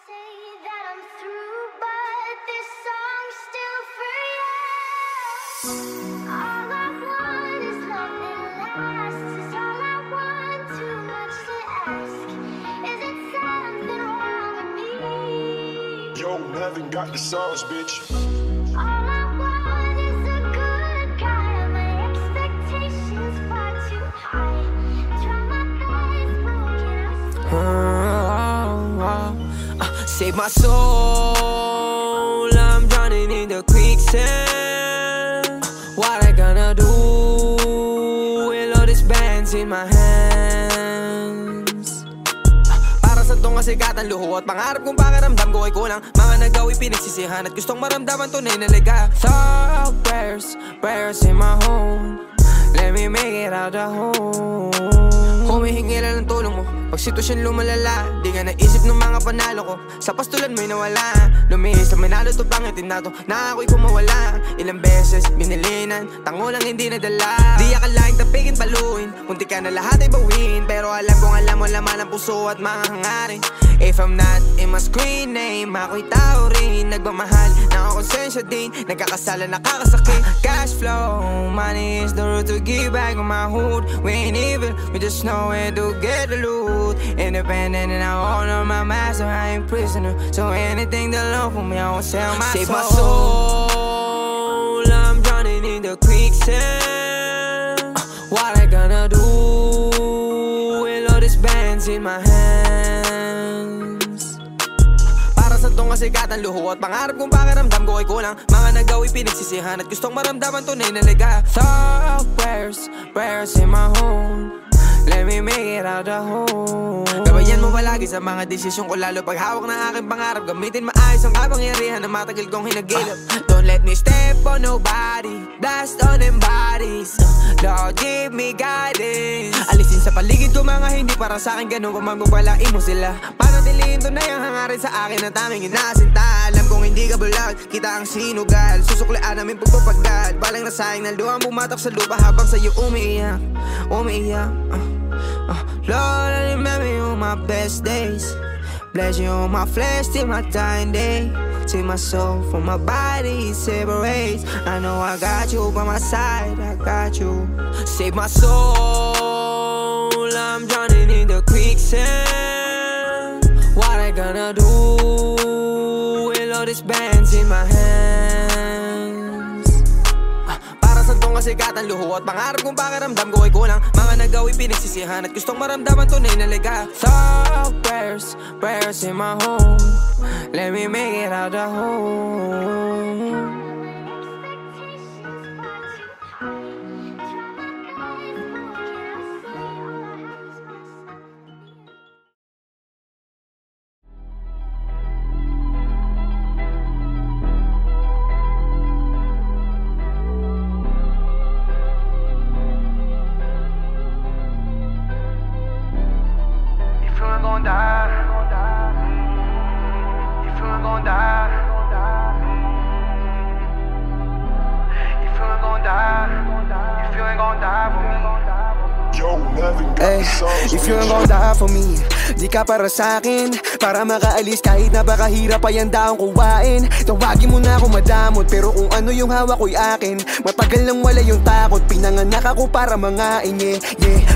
say that I'm through, but this song's still for you. All I want is love that lasts. Is all I want, too much to ask. Is it something wrong with me? Yo, Melvin got the sauce, bitch. All I want is a good guy. My expectations far too high. Try my best, but what can I say? Save my soul, I'm drowning in the quicksand. What I gonna do with all these bands in my hands? Para sa tong kasikatan, luho at pangarap kong pakiramdam ko ay kulang. Mga nagawi pinagsisihan at gustong maramdaman tunay na liga. Thought prayers in my home. Let me make it out the home. Humihingi lang ng tulong mo pag sitwasyon lumalala. Di ka naisip ng mga panalo ko. Sa pastulan mo'y nawala. Lumihis na manalo to pangitin na to na ako'y kumawala. Ilang beses binilinan, tango lang hindi nadala. Di akalaing tapigin paluin, munti ka na lahat ay bawin. Pero alam kong alam mo laman ang puso at mga hangarin. If I'm not in my screen name, ako'y tao rin. Nagmamahal, nakakonsensya din. Nagkakasala, nakakasakit. Cash flow, money is the root to give back on my hood. We ain't evil, we just know where to get the loot. Independent and I honor my master, I ain't prisoner. So anything that love for me, I won't sell my soul. Save my soul, I'm drowning in the quicksand. What I gonna do with all these bands in my hands? Para sa tong kasikatan, luho at pangarap kong pakiramdam ko ay kulang. Mga nagawi pinagsisihan at gustong maramdaman tunay na liga. Thought prayers in my home. Let me make it out the home. Gabayan mo palagi sa mga desisyon ko, lalo pag hawak ng aking pangarap. Gamitin maayos ang kapangyarihan na matagal kong hinagilap. Don't let me step on nobody, blast on them bodies. Lord, give me guidance. Alisin sa paligid ko mga hindi para sa akin, ganun kung magpapalain mo sila. Panatiliin to na yung hangarin sa akin na taming inasinta. Alam kong hindi ka bulag, kita ang sinugal. Susuklian namin pagpapagad. Balang nasayang ng luhang bumatak sa lupa habang sa'yo umiiyak. Lord, I remember you on my best days. Bless you on my flesh till my dying day. Take my soul from my body, it separates. I know I got you by my side, I got you. Save my soul, I'm drowning in the quicksand. What I gonna do with all these bands in my hands? Para sa tong kasikatan, luho at pangarap kong pakiramdam ko ay kulang. Mga nagawi pinagsisihan at gustong maramdaman tunay na liga. Thought prayers in my home. Let me make it out the home. If you ain't gon' die for me, di ka para sa'kin. Para makaalis kahit napakahirap pa yan daong kuwain. Tawagin mo na ako madamot, pero kung ano yung hawak ko'y akin. Matagal nang wala yung takot, pinanganak ako para mangain.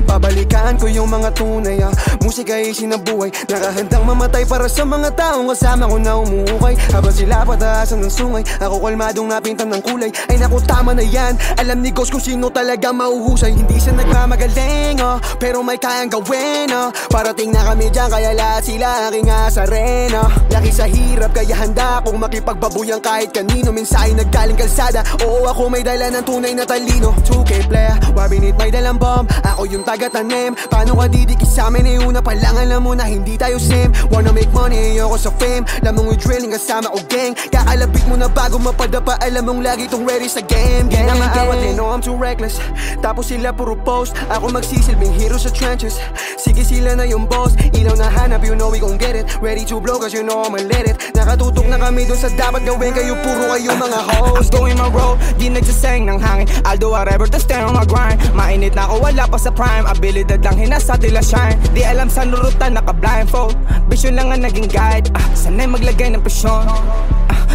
Babalikan ko yung mga tunay, musika ay sinabuhay. Nakahandang mamatay para sa mga taong kasama ko na umuukay. Habang sila pataasan ng sungay, ako kalmadong napintan ng kulay. Ay naku, tama na yan, alam ni Ghost kung sino talaga mauhusay. Hindi siya nagmamagaling, pero may kayang gawin, Parating na kami dyan, kaya lahat sila aking asarena. Laki sa hirap, kaya handa akong makipagbabuyan kahit kanino. Mensahe naggaling kalsada, oo ako may dala ng tunay na talino. 2K player, wabinit may dalang bomb, ako yung taga-tanim. Paano ka didikit sa amin, eh una pa lang alam mo na hindi tayo same. Wanna make money, ayoko sa fame. Lamang with drilling kasama o gang. Kakalapit mo na bago mapadapa, alam mong lagi tong ready sa game. Di na maawat, they know I'm too reckless. Tapos sila puro post, ako magsisilbing hero sa trenches. Sige sila na yung boss, ilaw na hanap, you know we gon' get it. Ready to blow cause you know I'ma let it. Nakatutok na kami dun sa dapat gawin, kayo puro kayo mga hoes. I'm doing my role, di nagsasayang ng hangin. I'll do whatever to stay on my grind. Mainit na ako, wala pa sa prime. Abilidad lang hinasa tila shine. Di alam sa nurutan, naka-blindfold. Vision lang ang naging guide. Sanay maglagay ng presyon.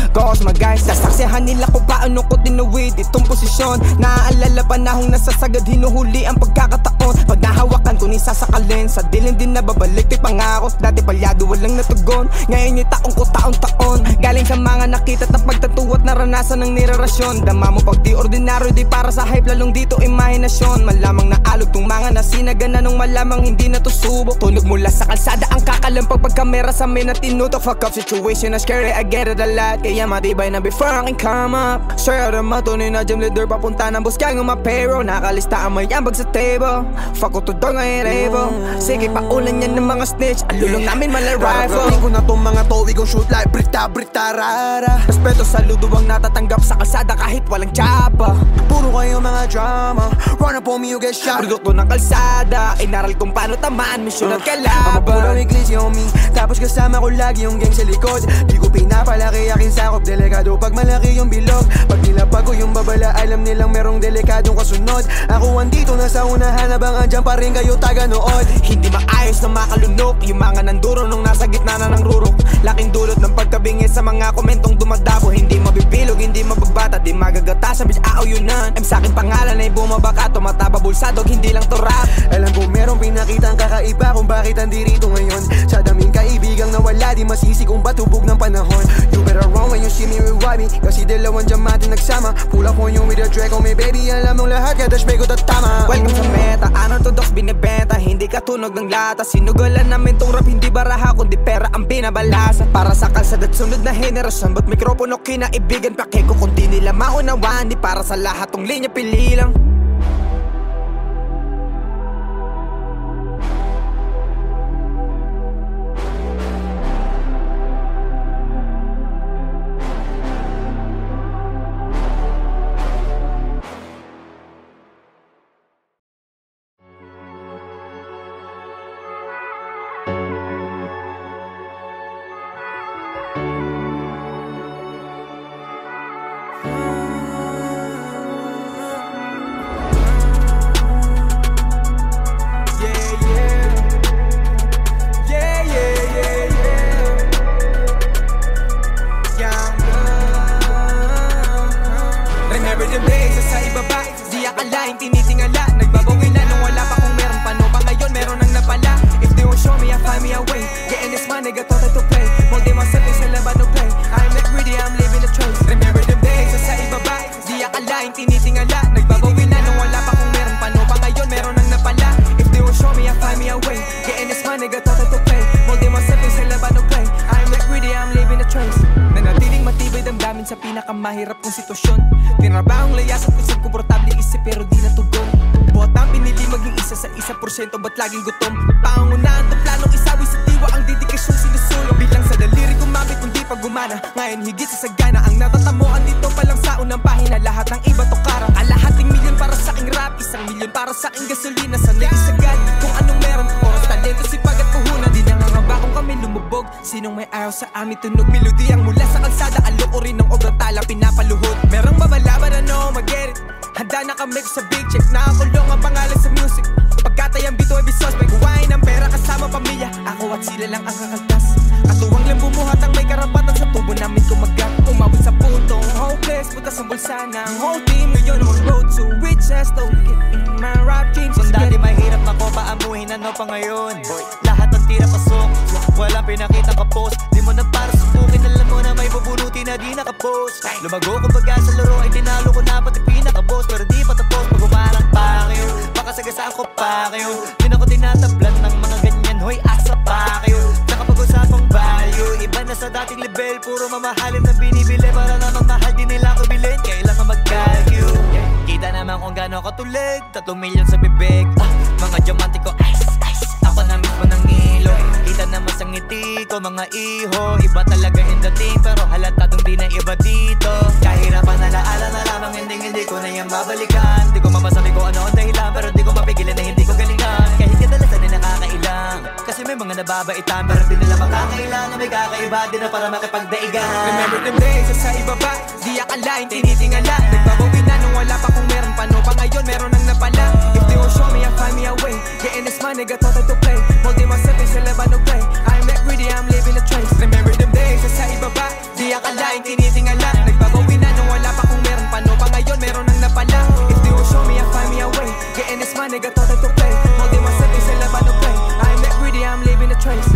Cause my guys, sasaksihan nila kung paano ko tinuwid itong posisyon. Naaalala panahong nasasagad, hinuhuli ang pagkakataon. Pag nahawakan ko ni sasakalin, sa dilim din nababalik, di pangako. Dati palyado walang natugon, ngayon yung taong ko taon-taon. Galing sa mga nakita at pagtatuwa at naranasan ng nirarasyon. Dama mo pag di ordinaryo, di para sa hype, lalong dito imahinasyon. Malamang naalog tong mga nasinagana nung malamang hindi na to subok. Tunog mula sa kalsada ang kakalampag pagkamera sa amin na tinutok. Fuck up situation na scary, I get it a lot. Kaya matibay na before I can come up. Sure na matunay na gym leader, papunta ng boss kaya ng mapero. Nakalista ang may ambag sa table. Fuck ko to door ngayon able. Sige paulan yan ng mga snitch, alulong namin mala rifle. Gagawin ko na tong mga to, we gon' shoot like brita rara. Respeto sa ludo ang natatanggap sa kalsada kahit walang tsapa. Puro kayo mga drama, run up on me you get shot. Produkto ng kalsada, inaral kung paano tamaan, misyon at I'ma put on kalaban. iglesia on me, tapos kasama ko lagi yung gang sa likod. Di ko pinapalaki aking sakop, delikado pag malaki yung bilog. Pag nilapag ko yung babala, alam nilang merong delikadong kasunod. Ako andito na sa unahan, habang andyan pa rin kayo taga-nood. Hindi maayos na makalunok yung mga nanduro nung nasa gitna na ng rurok. Laking dulot ng pagkabingit sa mga komentong dumadabo. Hindi mabibilog, hindi mabagbata, di magagatasan, bitch auyunan. M sa aking pangalan ay bumabaka, tumataba bulsadog, hindi lang to rap. Alam ko merong pinakitang kakaiba kung bakit andirito ngayon. Sa daming kaibigang nawala, di masisi kung batubog ng panahon. You better run when you see me rewind me, kasi dalawang diamante nagsama. Pull up on you with a Draco, may baby, alam mong lahat, kada shpay ko tatama. Welcome sa meta, anong tudoks binibenta, hindi katunog ng lata. Sinugalan namin tong rap, hindi baraha kundi pera ang binabalasa. Para sa kalsada at sunod na henerasyon, ba't mikropono kinaibigan, pake ko kung di nila maunawaan. Di para sa lahat tong linya, pili lang. Tinitingala, nagbabawi na nung wala pa kung meron pa. No pa ngayon, meron nang napala. If they won't show me, I'll find me a way. Getting this money, got thought to play. Molding myself in sa laban of play. I'm not greedy, I'm living the trace. Remember them days, sa ibaba, di akalain tinitingala. Nagbabawi na nung wala pa kung meron pa. No pa ngayon, meron nang napala. If they won't show me, I'll find me a way. Getting this money, got thought to play. Molding myself in sa laban of play. I'm not greedy, I'm living the trace. Nanatiling matibay damdamin sa pinakamahirap kong sitwasyon. Tinrabahong layas at kusang komportable isip pero di natugon. Buhat ang pinili maging isa sa 1%, ba't laging gutom? Pangunahan to planong isawi sa diwa, ang dedikasyon sinusulong. Bilang sa daliri gumamit kung di pa gumana, ngayon higit sa sagana. Ang natatamuan dito pa lang sa unang pahina, lahat ng iba to karang. Kalahating milyon para sa aking rap, 1 milyon para sa aking gasolina. Sanay isagad kung anong meron, oras, talento, sipag at puhunan. Di nangangamba kung kami lumubog, sinong may araw sa amin tunog. Melodiyang mula sa kalsada, aloko rin ng obrang tala pinapaluhod. Merong babalaban, ano, mag-get it. Handa na kami sa big check, nakakulong ang pangalan sa music. Pagkatayang bito ay bisos, may kuwain ng pera kasama pamilya. Ako at sila lang ang kakaltas. Katuwang lang bumuhat ang may karapatan sa tubo namin kumagat. Umabot sa puntong hopeless, butas ang bulsa ng whole team. Ngayon ang road to riches, to get in my rap dreams. Kung dati mahirap na ko paamuhin, ano pa ngayon? Lahat ng tira pasok, walang pinakita ka post. Di mo na para subukin, alam mo na may bubunuti na di nakapost. Lumago kumbaga sa laro ay tinalo ko na pati pinaka-boss. Pero di pa tapos pag umarang pa kayo, baka sagasaan ko pa kayo. Di na ko tinatablan ng mga ganyan, hoy asa pa kayo. Nakapag-usapang value, iba na sa dating level. Puro mamahalin na binibili para namang mahal din nila ko bilhin. Kailangan mag-value, kita naman kung gano'n katulig, 3 milyon sa bibig. Mga diamante ko ice, ice, ako na mismo ng ilo. Kita naman sa ngiti ko mga iho, iba talaga yung dating, pero halatadong di na iba dito. Kahirapan na laala na lamang, hindi ko na yan babalikan. Di ko mapasabi ko ano ang dahilan, pero di ko mapigilan na hindi ko galingan. Kahit mga nababaitan, pero di nila makakailangan. May kakaiba din na para makipagdaigan. Remember them days, sa ibaba, di akalain, tinitingala. Nagbabawi na nung wala pa kung meron pa, no pa ngayon meron nang napala. If they won't show me, I'll find me a way. Getting this money, got thought to play. Molding myself in sila ba no play. I'm not greedy, I'm living a trace. Remember them days, sa ibaba, di akalain, tinitingala. Nagbabawi na nung wala pa kung meron pa, no pa ngayon meron nang napala. If they won't show me, I'll find me a way. Getting this money, got thought to play. Molding myself in sila ba no play. I'm not greedy, I'm living a trace.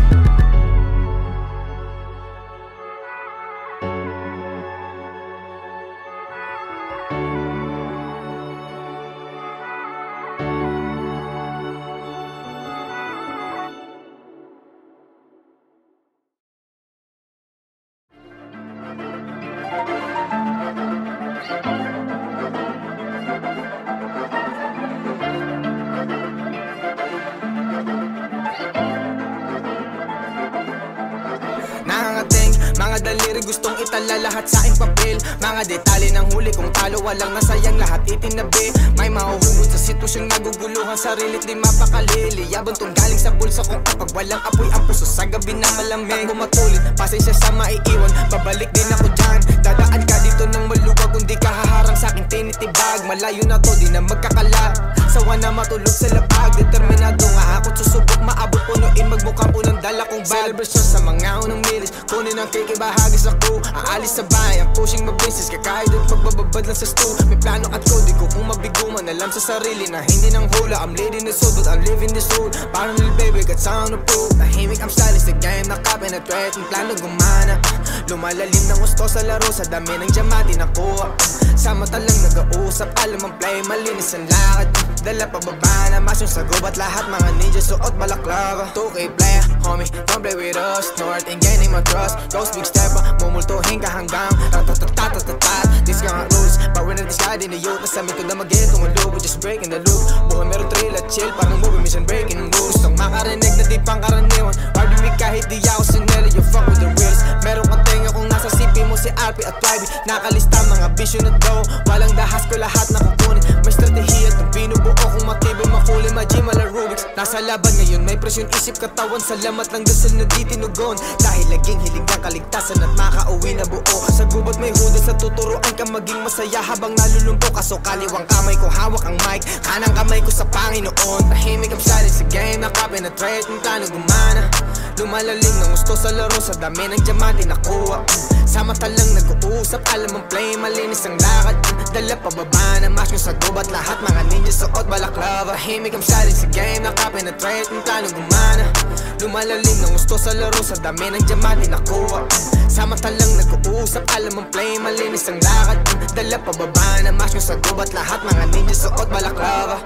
Nangangating, mga daliri gustong itala lahat sa aking papel. Mga detalye ng huli kung talo, walang nasayang lahat itinabi. May mahuhubod sa sitwasyong naguguluhan, sarilit di mapakalili. Yabang tong galing sa bulsa kung kapag walang apoy ang puso sa gabi na malamig. Ako matulit, pasensya sa maiiwan, babalik din ako dyan. Dadaan ka dito ng maluwag, kung di ka haharang sa aking tinitibag. Malayo na to, di na magkakala. Sawa na matulog sa labag, determinado nga ako susubok, maabot punuin, magmukhang unang dala kong bag. Celebration sa mga unang milis, kunin ang cake, ibahagi sa crew. Aalis sa bahay, ang pushing mabisis, kakahid at pagbababad lang sa stew. May plano at code, di ko kung mabiguman, alam sa sarili na hindi nang hula. I'm leading this road, but I'm living this road. Parang little baby, got sound to prove. Tahimik, I'm styling sa game, nakapenetrate, ang plano gumana. Lumalalim ng gusto sa laro, sa dami ng diamante nakuha. Sa mata lang nag-uusap, alam ang play, malinis ang lakad. Dala pababa na mas yung sagubat, lahat mga ninja suot balaklava. 2K player, homie, don't play with us. North and gaining my trust, ghost big stepper, mumultuhin ka hanggang ratatatatatatatat. These gang rules, power na discard in the youth. Nasamin ko na mag-get tumulobo, just breaking the loop. Buhay meron thrill at chill, parang movie, mission breaking rules. Gustong makarinig na di pang karaniwan, hard week kahit di ako sineli. You fuck with the reals, meron kang tenga kung nasa CP mo si RP at YB. Nakalista mga vision at dough, walang dahas ko lahat na kukunin. May strategiya itong binubuo kung matibay makuli, Majima la Rubik's. Nasa laban ngayon, may presyon isip katawan. Salamat lang dasal na di tinugon, dahil laging hiling ang kaligtasan at makauwi na buo. Sa gubat may huda, sa tuturuan ka maging masaya habang nalulumpo ka. So kaliwang kamay ko hawak ang mic, kanang kamay ko sa Panginoon. Tahimik ang silent sa game, nakapenetrate, ang plano gumana. Lumalalim ng gusto sa laro, sa dami ng diamante nakuha. Sa mata lang nag-uusap, alam ang play, malinis ang lakad. Dala pababa na mas yung sa gubat, lahat mga ninja suot balaklava. Tahimik ang silent sa game, nakapenetrate, ang plano gumana. Lumalalim ng gusto sa laro, sa dami ng diamante nakuha. Sa mata lang nag-uusap, alam ang play, malinis ang lakad. Dala pababa na mas yung sa gubat, lahat mga ninja suot balaklava.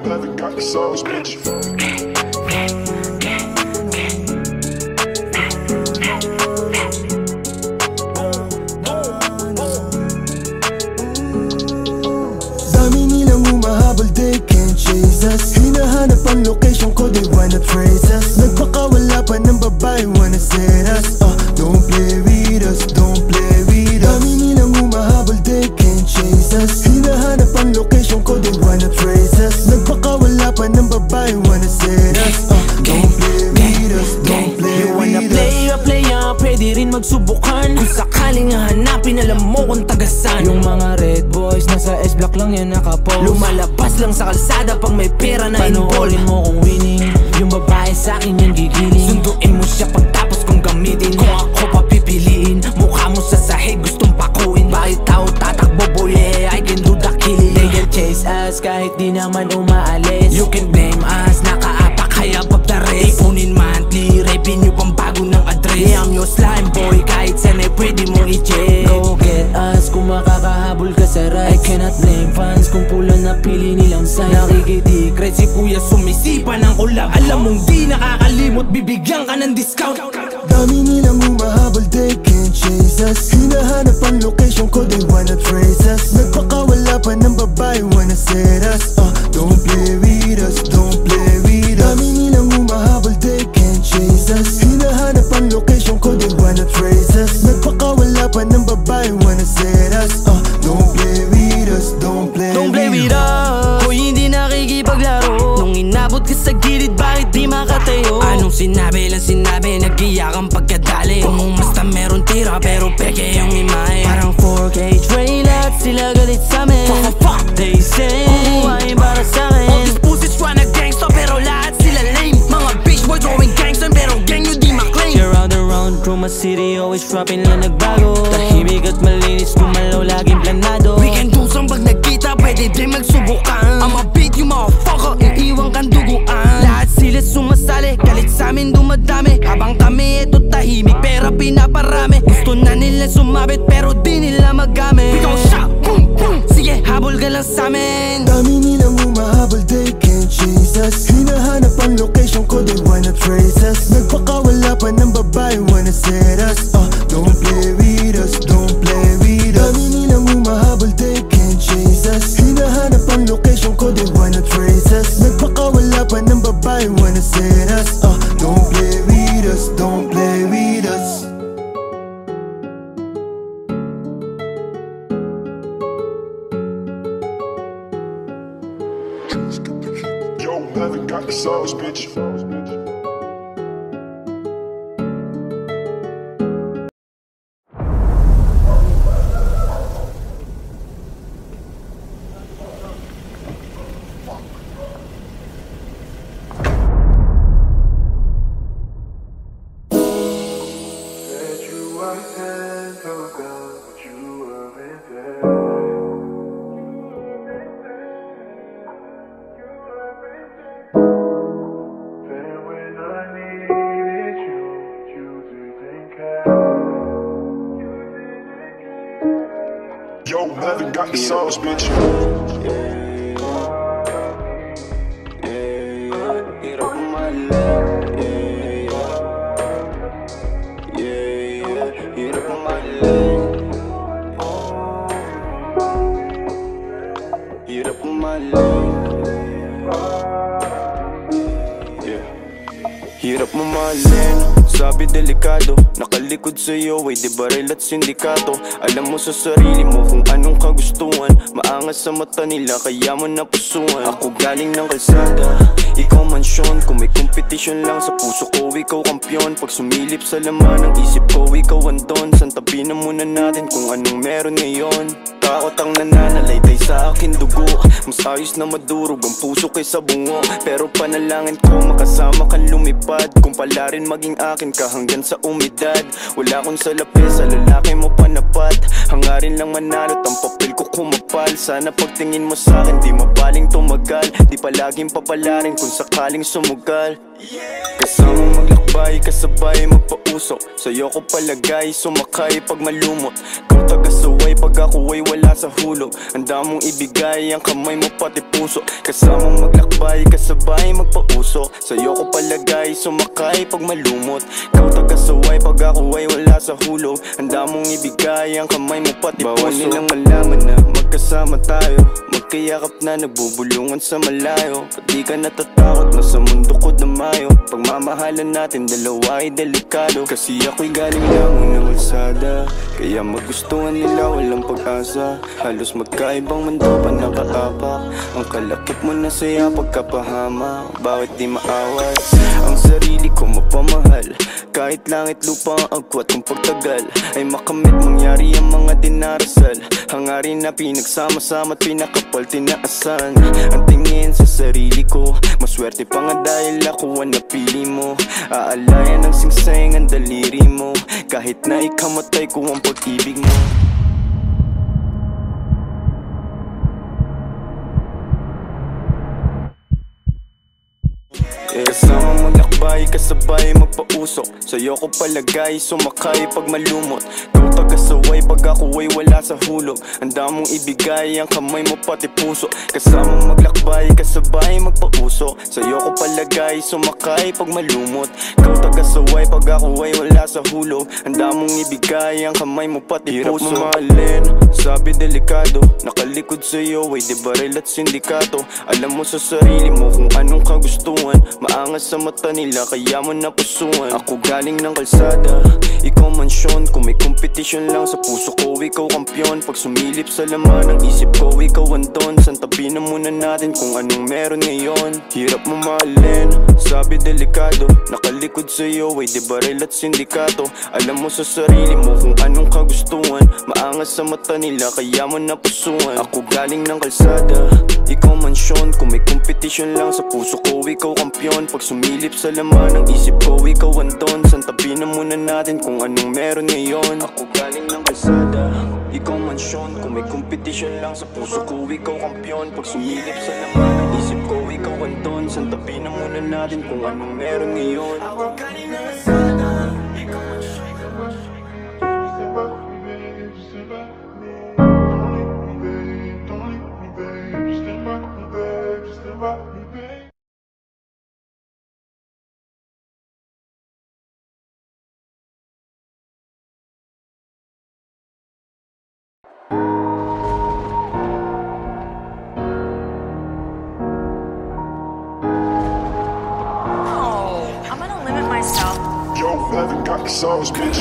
Never got the sauce, bitch. Dami nilang humahabol, they can't chase us. Hinahanap ang location ko, they wanna trace us. Nagpakawala pa ng babae, wanna set us. Don't play with us, don't play with us. Dami nilang humahabol, they can't chase us. Hinahanap ang location ko, they wanna trace us. Nagpakawala pa ng babae, wanna set us. Don't play with us, don't play with us. You wanna play a pwede rin magsubukan. Kung sakaling hanapin, alam mo kung tagasan. Yung mga red boys, nasa S-block lang yan nakapost. Lumalabas lang sa kalsada pag may pera na involved. Panoorin mo kung winning, yung babae sa'kin yan gigiling. Sunduin mo siya pagtapos kong gamitin. Kung ako papipiliin, mukha mo sa sahig gustong pakuin. Bakit tao tatakbo boy, yeah, I can do the killing. They can chase us kahit di naman umaalis. You can blame us, nakaapak kaya pag the race. Ipunin monthly, revenue pang bago ng address. Yeah, I'm your slime boy, kahit saan ay pwede mong i-check. Go get us kung makakahabol ka sa rice. I cannot blame fans kung pula na pila kaya sumisipa ng collab. Alam mong di nakakalimot, bibigyan ka ng discount. Dami nilang humahabol, they can't chase us. Hinahanap ang location ko, they wanna trace us. Nagpakawala pa ng babae, wanna set us. Don't play with us, don't play with us. Dami nilang humahabol, they can't chase us. Hinahanap ang location ko, they wanna trace us. Nagpakawala pa ng babae, wanna set us. Don't play with us, don't play with us. Hoy, hindi nakikipaglaro. Nung inabot ka sa gilid, bakit di makatayo? Anong sinabi lang sinabi, nag-iyak ang pagkadali. Umumasta meron tira, pero peke yung imahe. Parang 4K trail at sila galit sa'min. They say, kukuhain para sa'kin. All these pussies tryna gangsta, pero lahat sila lame. Mga bitch boy drawing gangster, pero gang nyo di maklaim. You're out around through my city, always dropping lang nagbago. Tahimik at malinis, gumalaw laging planado. We can do some pag nagkita, pwede din magsubukan. I'ma beat you motherfucker, iiwan kang duguan. Lahat sila sumasali, galit sa'min dumadami. Habang kami eto tahimik, pera pinaparami. Gusto na nila sumabit, pero di nila magamit. We gon' shot, boom, boom. Sige, habol ka lang sa'min. Dami nilang humahabol, they can't chase us. Hinahanap ang location ko, they wanna trace us. Nagpakawala pa ng babae, wanna set us. Don't play with us, don't play with us. Dami nilang humahabol, they can't chase us. Hinahanap ang location ko, they wanna trace us. Nagpakawala pa ng babae, wanna set us. Don't play with us, don't play with us. Yo, haven't got the sauce, bitch. Yo, haven't got the sauce, bitch. Hirap mamahalin, sabi delikado. Nakalikod sa'yo ay di baril at sindikato. Alam mo sa sarili mo kung anong kagustuhan. Maangas sa mata nila kaya mo napusuan. Ako galing ng kalsada, ikaw mansyon. Kung may competition lang sa puso ko, ikaw kampyon. Pag sumilip sa laman ng isip ko, ikaw andon. Santabi na muna natin kung anong meron ngayon. Takot ang nananalaytay sa akin dugo. Mas ayos na madurog ang puso kaysa bungo. Pero panalangin ko makasama kang lumipad. Kung pala rin maging akin ka hanggang sa umidad. Wala akong salapi sa lalaki mo panapat. Hangarin lang manalo't ang papel ko kumapal. Sana pagtingin mo sa akin di mabaling tumagal. Di palaging papalarin kung sakaling sumugal. Kasamang maglakbay, kasabay magpausok. Sa'yo ko palagay, sumakay pag malumot. Kau tagasaway pag ako ay wala sa hulog. Handa mong ibigay ang kamay mo pati puso. Kasamang maglakbay, kasabay magpausok. Sa'yo ko palagay, sumakay pag malumot. Kau tagasaway pag ako ay wala sa hulog. Handa mong ibigay ang kamay mo pati puso. Bawal nilang malaman na magkasama tayo. Magkayakap na nagbubulungan sa malayo. At di ka natatakot na sa mundo ko damayo. Pagmamahalan natin dalawa ay delikado. Kasi ako'y galing lang ng kalsada. Kaya magustuhan nila walang pag-asa. Halos magkaibang mundo pa nakaapak. Ang kalakip mo na saya pagkapahama. Bawat di maawat ang sarili ko mapamahal. Kahit langit lupa ang agwat kung pagtagal ay makamit mangyari ang mga dinarasal. Hangarin na pinagsama-sama at pinakapal tinaasan. Ang tingin sa sarili ko, maswerte pa nga dahil ako ang napili mo. Aalayan ng singsayang ang daliri mo. Kahit na ikamatay ko ang pag-ibig mo. Kasama maglakbay, kasabay magpausok. Sa'yo ko palagay, sumakay pag malumot. Ikaw tagasaway pag ako ay wala sa hulog. Handa mong ibigay ang kamay mo pati puso. Kasama maglakbay, kasabay magpausok. Sa'yo ko palagay, sumakay pag malumot. Ikaw tagasaway pag ako ay wala sa hulog. Handa mong ibigay ang kamay mo pati puso. Hirap mo mahalin, sabi delikado. Nakalikod sa'yo ay di baril at sindikato. Alam mo sa sarili mo kung anong kagustuhan. Maangas sa mata nila kaya mo napusuan. Ako galing ng kalsada, ikaw mansyon. Kung may kompetisyon lang sa puso ko, ikaw kampyon. Pag sumilip sa laman ng isip ko, ikaw andon. Santabi na muna natin kung anong meron ngayon. Hirap mo mahalin, sabi delikado. Nakalikod sa'yo ay di baril at sindikato. Alam mo sa sarili mo kung anong kagustuhan. Maangas sa mata nila kaya mo napusuan. Ako galing ng kalsada, ikaw mansyon. Kung may kompetisyon lang sa puso ko, ikaw kampyon. Pag sumilip sa laman ng isip ko, ikaw andon. Santabi na muna natin kung anong meron ngayon. Ako galing ng kalsada, ikaw mansyon. Kung may kompetisyon lang sa puso ko, ikaw kampyon. Pag sumilip sa laman ng isip ko, ikaw andon. Santabi na muna natin kung anong meron ngayon. Ako galing ng kalsada, ikaw mansyon. Yo, Nevin got the sauce, bitch.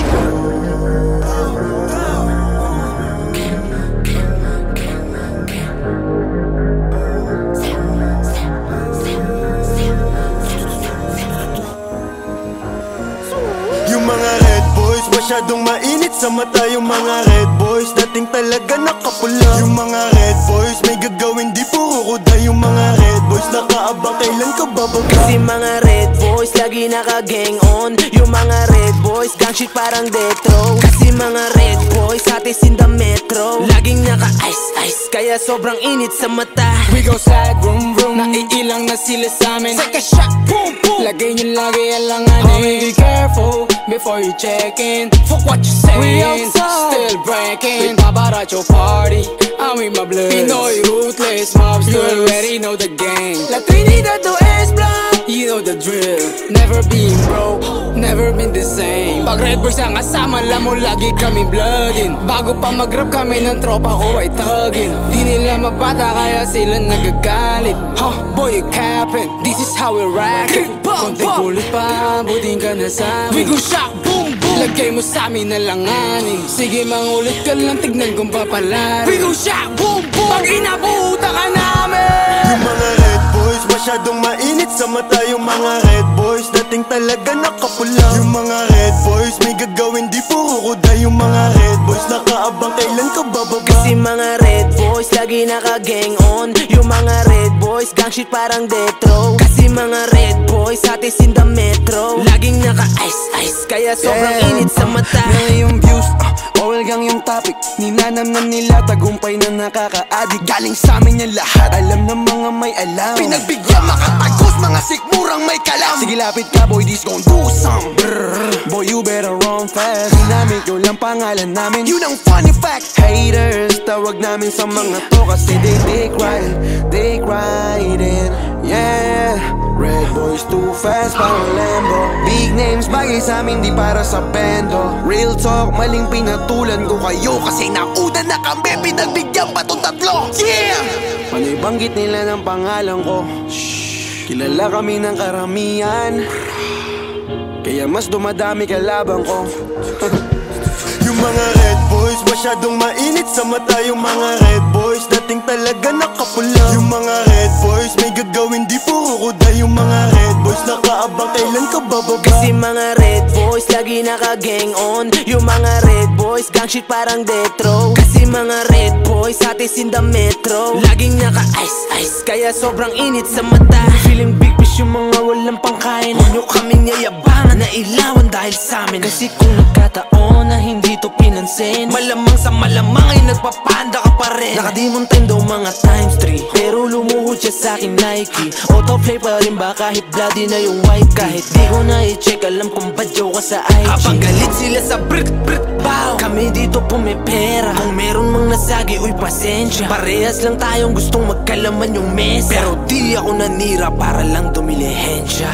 Yung mga red boys, masyadong mainit sa mata. Yung mga red boys, dating talaga nakapula. Yung mga red boys, may gagawin di puro kuda. Yung mga red boys, nakaabang kailan ka bababa. Kasi mga red boys, lagi naka-gang on. Yung mga red boys, gang shit parang death row. Kasi mga red boys, atis in the metro. Laging naka-ice, kaya sobrang init sa mata. We go slide, vroom vroom. Naiilang na sila sa amin. Take a shot, boom boom. Lagay nyo lagi alanganin. Homie, be careful before you check in. Fuck what you saying. We outside, still breaking. We pop out at your party, I'm with my blood. Pinoy ruthless mobsters, you already know the game. La Trinidad to S-Block, you know the drill. Never been broke, never been the same. Pag red boys ang kasama, alam mo lagi kami bloodin. Bago pa mag-rap kami ng tropa ko ay thuggin. Di nila mabata kaya sila nagagalit. Huh, boy you capping, this is how we rock it. Konting kulit pa, buting ka na sa amin. We go shock, boom boom. Lagay mo sa amin na langanin. Sige mangulit ka lang, tignan kung papalarin. We go shock, boom boom. Pag inabuta ka namin. Yung mga red boys, masyadong mainit sa mata. Yung mga red boys, dating talaga nakapula. Yung mga red boys, may gagawin di puro kuda. Yung mga red boys, nakaabang kailan ka bababa. Kasi mga red boys, lagi naka-gang on. Yung mga red boys, gang shit parang death row. Kasi mga red boys, atis in the metro. Laging naka-ice, kaya sobrang init sa mata. Na yung views, oil gang yung topic. Ninanam na nila, tagumpay na nakaka-addict. Galing sa amin yan lahat, alam ng mga may alam. Pinagbigyan makatagos, mga sikmurang may kalam. Sige lapit ka boy, this gon' do some brrr. Boy you better run fast. Ginamit ko lang pangalan namin, yun ang funny fact. Haters, tawag namin sa mga to kasi they riding, yeah. Red boys too fast, parang Lambo. Big names, bagay sa amin, di para sa bendo. Real talk, maling pinatulan ko kayo kasi nauna na kami, pinagbigyan pa tong tatlo. Yeah! Panay banggit nila ng pangalan ko. Kilala kami ng karamihan, kaya mas dumadami kalaban ko. Yung mga red boys, masyadong mainit sa mata. Yung mga red boys, dating talaga nakapula. Yung mga red boys, may gagawin di puro kuda. Yung mga red boys, nakaabang kailan ka bababa. Kasi mga red boys, lagi naka-gang on. Yung mga red boys, gang shit parang death row. Kasi mga red boys, atis in the metro. Laging naka-ice, kaya sobrang init sa mata. Feeling big fish yung mga walang pangkain. Huwag nyo kaming yayabangan na ilawan dahil sa amin. Kasi kung nagkataon na hindi to pinansin. Malamang sa malamang ay nagpapanda ka pa rin. Nakadimon time daw mga times 3, pero lumuhod siya sa'kin Nike. Autoplay pa rin ba kahit bloody na yung white. Kahit di ko na i-check, alam kung badyaw ka sa IG. Habang galit sila sa brit bow, kami dito pumipera. Kung meron mang nasagi, uy pasensya. Parehas lang tayong gustong magkalaman yung mesa, pero di ako nanira para lang dumilihensya.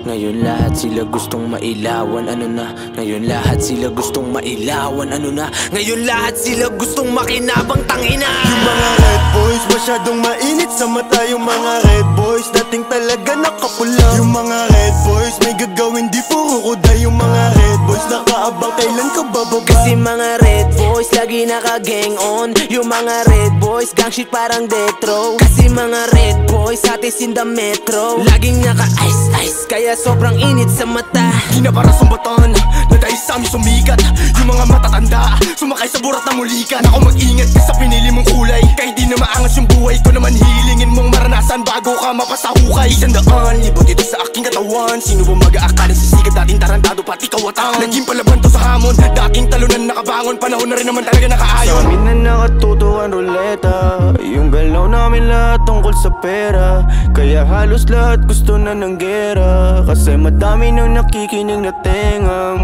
Ngayon lahat sila gustong mailawan, ano na? Ngayon lahat sila gustong mailawan, ano na? Ngayon lahat sila gustong makinabang, tangina. Yung mga red boys masyadong mainit sa mata. Yung mga red boys dating talaga nakapula. Yung mga red boys may gagawin di puro kuda. Yung mga red boys nakaabang kailan ka bababa. Kasi mga red boys lagi naka-gang on. Yung mga red boys gang shit parang death row. Kasi mga red boys hatis in the metro, laging naka-ice, kaya sobrang init sa mata. Di na para sumbatan na dahil sa amin sumikat. Yung mga matatanda sumakay sa burat ng mulikan. Ako mag-ingat ka sa pinili mong kulay. Kahit di na maangas yung buhay ko naman, hilingin mong maranasan bago ka mapasahukay. 100 libot ito sa aking katawan. Sino ba mag-aakala sa sikat? Dating tarantado pati kawatan. Naging palaban to sa hamon, dating talunan nakabangon. Panahon na rin naman talaga nakaayon. Sa amin na nakatuto ang ruleta. Yung galaw namin lahat tungkol sa pera. Kaya halos lahat gusto na ng gera. Kasi madami nang nakikinig na tenga.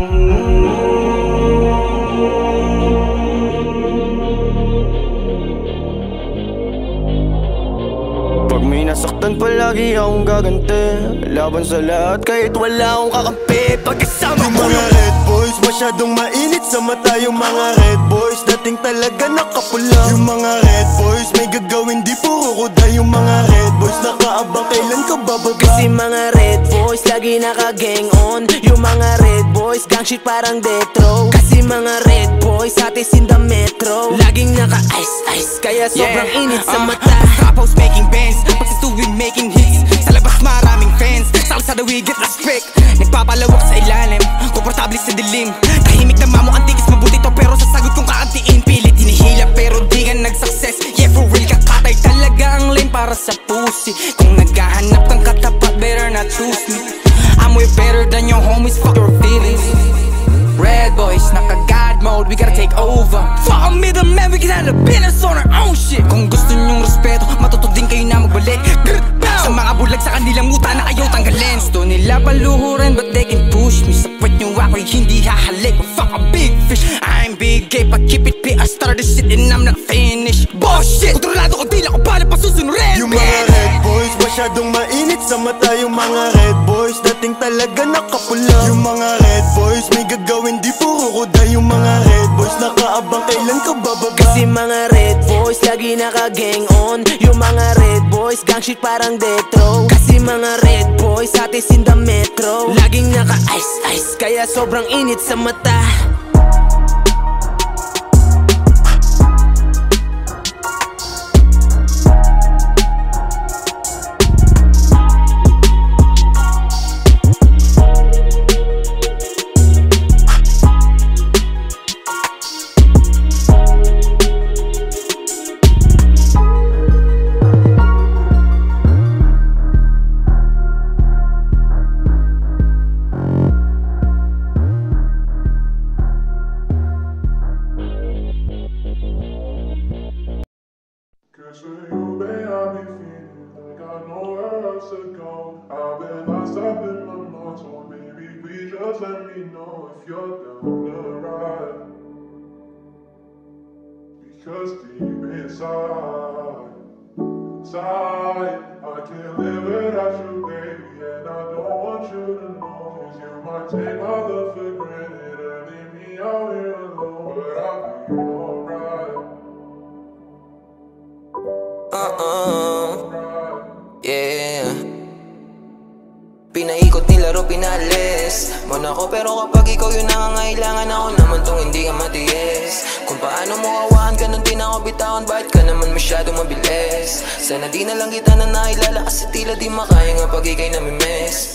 Pag may nasaktan palagi akong gaganti. Laban sa lahat kahit wala akong kakampi. Pagkasama yung mga red boys masyadong mainit sa mata. Yung mga red boys dating talaga nakapula. Yung mga red boys may gagawin di puro kuda. Yung mga red boys nakaabang kailan ka bababa. Kasi mga red boys lagi naka-gang on. Yung mga red boys gang shit parang death row. Kasi mga red boys hatis in the metro, laging naka-ice, kaya sobrang init sa mata. Top house making bands, pag sa tuwing making hits. Sa labas maraming fans, sa kalsada we get respect. Nagpapalawak sa ilalim, komportable sa dilim. Tahimik na mamo antikis, mabuti to pero sa sagot kong kaantiin. Pilit hinihila pero di ka nag-success. Yeah for real, kakatay talaga ang lane para sa pussy. Kung naghahanap kang katapat, better not choose me. I'm way better than your homies, fuck your feelings. Red boys, naka-God mode, we gotta take over. Fuck a middleman, we can handle business on our own shit. Kung gusto nyong respeto, matuto din kayo na magbalik. Sa mga bulag sa kanilang muta na ayaw tanggalin. Gusto nila paluhuran but they can push me. Sa puwet nyo ako'y hindi hahalik. Fuck a big fish, I'm big gay, but keep it pit. I started this shit and I'm not finished. Bullshit, kontrolado ko, di lang ko pala pasusunurin. Yung mga red boys masyadong mainit sa mata. Yung mga red boys dating talaga nakapula. Yung mga red boys may gagawin di puro kuda. Yung mga red boys nakaabang kailan ka bababa. Kasi mga red boys lagi naka-gang on. Yung mga red boys gang shit parang death row. Kasi mga red boys hatis in the metro, laging naka-ice, kaya sobrang init sa mata. Cause for you, babe, I be feeling like I know where else to go. I've been lost up in my mind, so baby, please just let me know if you're down to ride. Because deep inside, I can't live without you, baby, and I don't want you to know. Cause you might take my love for granted and leave me out here alone, but I'll be alright. Yeah. Pinaikot nilaro, pinalis mo na ako, pero kapag ikaw yung nangangailangan, ako naman tong hindi ka matiis. Kung paano mo kawahan ka nung di na ako bitawan, bakit ka naman masyadong mabilis? Sana di na lang kita na nailala, kasi tila di makaya nga pag ikay namimiss.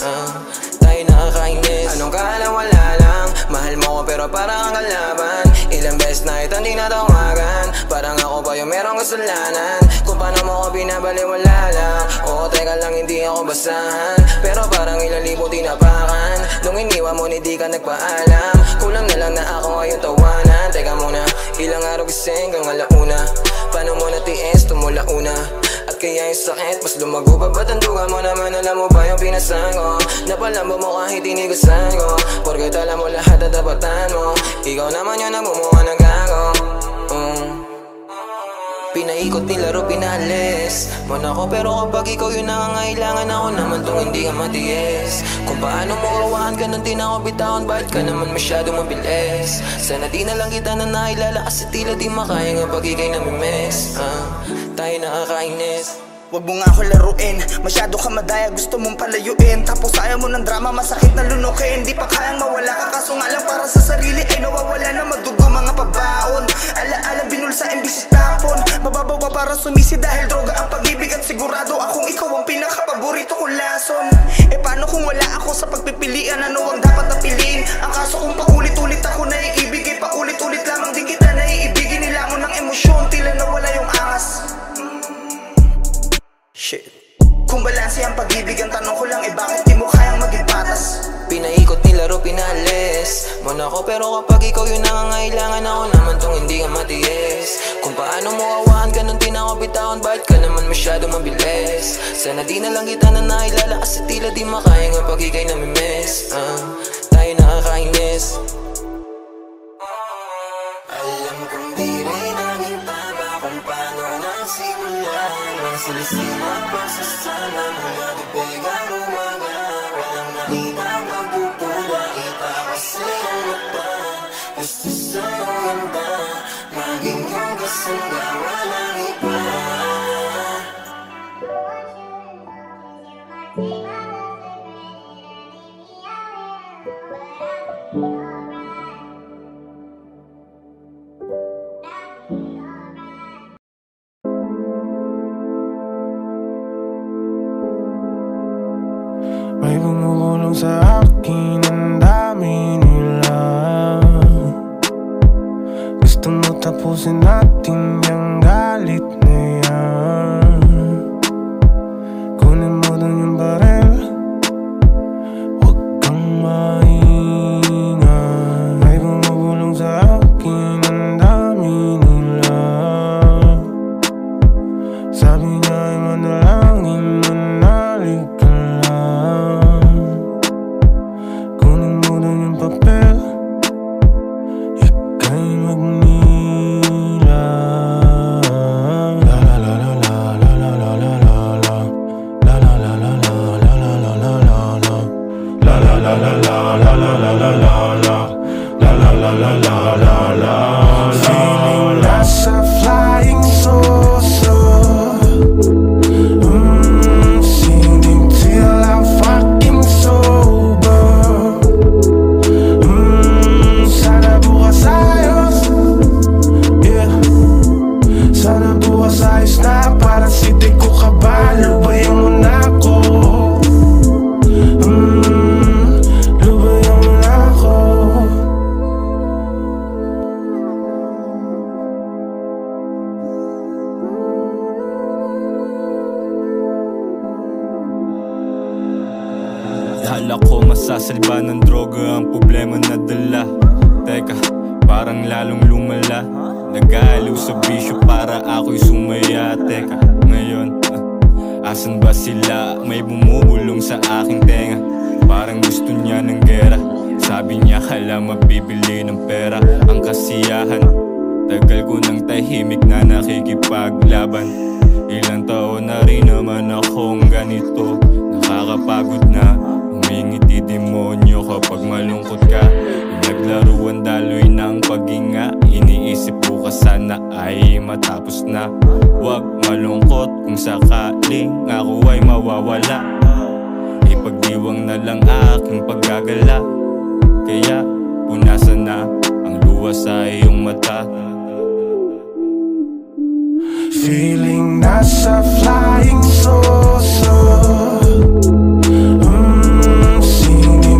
tayo nakakainis. Anong kala wala lang, mahal mo ko pero parang ang kalaban. Ilang beses na ito hindi natawagan, parang ako pa yung merong kasalanan. Kung paano mo ko binabaliwala lang. Oo teka lang hindi ako basahan, pero parang ilang libo tinapakan. Nung iniwan mo hindi ka nagpaalam, kulang na lang na ako ngayon tawanan. Teka muna, ilang araw gising kang alauna, paano mo natiis tumula una? At kaya yung sakit mas lumago pa. Ba't ang duga mo naman alam mo ba yung pinasan ko? Napalambo mo kahit tinigasan ko, porket alam mo lahat at tapatan mo. Ikaw naman yung nagmumuha ng gago. Pinaikot nilaro, pinalis mo na ako, pero kapag ikaw yung nangangailangan, ako naman tong hindi ka matiis. Kung paano mo kawahan ka nung di na ako bitawan, bakit ka naman masyadong mabilis? Sana di na lang kita na nailala, kasi tila di makaya nga pag ikay namimiss. Tayo nakakainis. Wag mo nga ako laruin, masyado ka madaya, gusto mong palayuin. Tapos ayaw mo ng drama, masakit na lunukin. Di pa kayang mawala ka, kaso nga lang para sa sarili ay nawawala na madugo mga pabaon. Alaala binulsa imbis tapon, mababaw pa para sumisi dahil droga ang pag-ibig. At sigurado akong ikaw ang pinakapaborito kong lason. E paano kung wala ako sa pagpipilian, ano ang dapat na piliin? Ang kaso kung paulit-ulit ako naiibig, eh paulit-ulit lamang din kita naiibigin. Nilangon ng emosyon, tila nawala yung angas. Shit. Kung balanse ang pag-ibig, ang tanong ko lang bakit di mo kayang maging patas? Pinaikot nilaro, pinalis mo na ako, pero kapag ikaw yung nangangailangan, ako naman tong hindi ka matiis. Kung paano mo kawahan ka nung di na ako bitawan, bakit ka naman masyado mabilis? Sana di na lang kita na nailala, kasi tila di makaya nga pag ikay namimiss. Tayo nakakainis. Alam kong di rin naging tama kung paano nagsimula. Silisila pagsasama, mga bibig umaga. Walang nakita magpupula, kita kasi ang mata. Gusto sa'yo ganda, maging yung kasanda, walang iba. May bumubulong sa akin, ang dami nila. Gusto mo tapusin natin yung galit na yan. Kunin mo dun yung barel, huwag kang maingay. May bumubulong sa akin, ang dami nila. Sabi niya ay manalangin, manalig ka lang. Kunin mo dun yung papel, ika'y magnila. La la la la la la la la la la. La la la la la la la la la la la. La la la la la la la la la la la. La la la la la la la. Feeling nasa flying saucer. Singing till I'm fucking sober. Sana bukas ayos. Yeah. Sana bukas ayos na, para siti ko kabalo. Lubayan mo na ako. Lubayan mo na ako. Akala ko masasalba ng droga ang problema na dala. Teka, parang lalong lumala. Nag-aaliw sa bisyo para ako'y sumaya. Teka, ngayon, asan ba sila? May bumubulong sa aking tenga, parang gusto niya ng gera. Sabi niya hala mabibili ng pera ang kasiyahan. Tagal ko ng tahimik na nakikipaglaban. Ilang taon na rin naman akong ganito. Nakakapagod na, humingiti demonyo kapag malungkot ka. Naglaruan daloy ng paghinga, iniisip ko ka sana ay matapos na. Huwag malungkot kung sakaling ako ay mawawala. Ipagdiwang na lang aking paggagala, kaya punasan na ang luha sa iyong mata. Feeling nasa flying saucer. Singing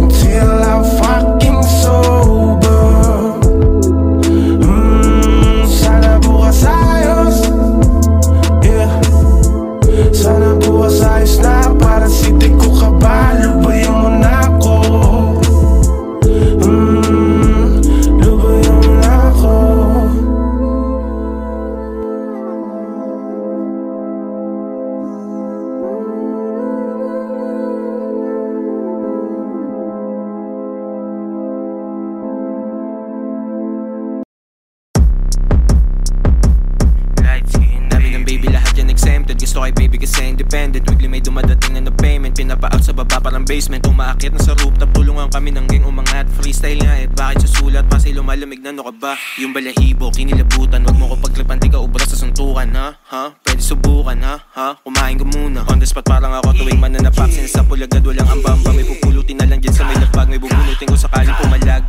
gusto kay baby kasi independent. Weekly may dumadating na payment. Pinapa-out sa baba parang basement. Umaakit na sa rooftop, tulungan kami ng gang umangat. Freestyle nga eh, bakit susulat? Pasay lumalamig na, no ka ba? Yung balahibo, kinilabutan. Wag mo ko pagtripan, di ka ubras sa suntukan, ha? Pwede subukan, ha? Kumain ka muna. On the spot parang ako tuwing mananapak. Sinasapul agad, walang ambamba. May pupulutin na lang dyan sa may lapag. May bubunutin ko sakaling pumalag.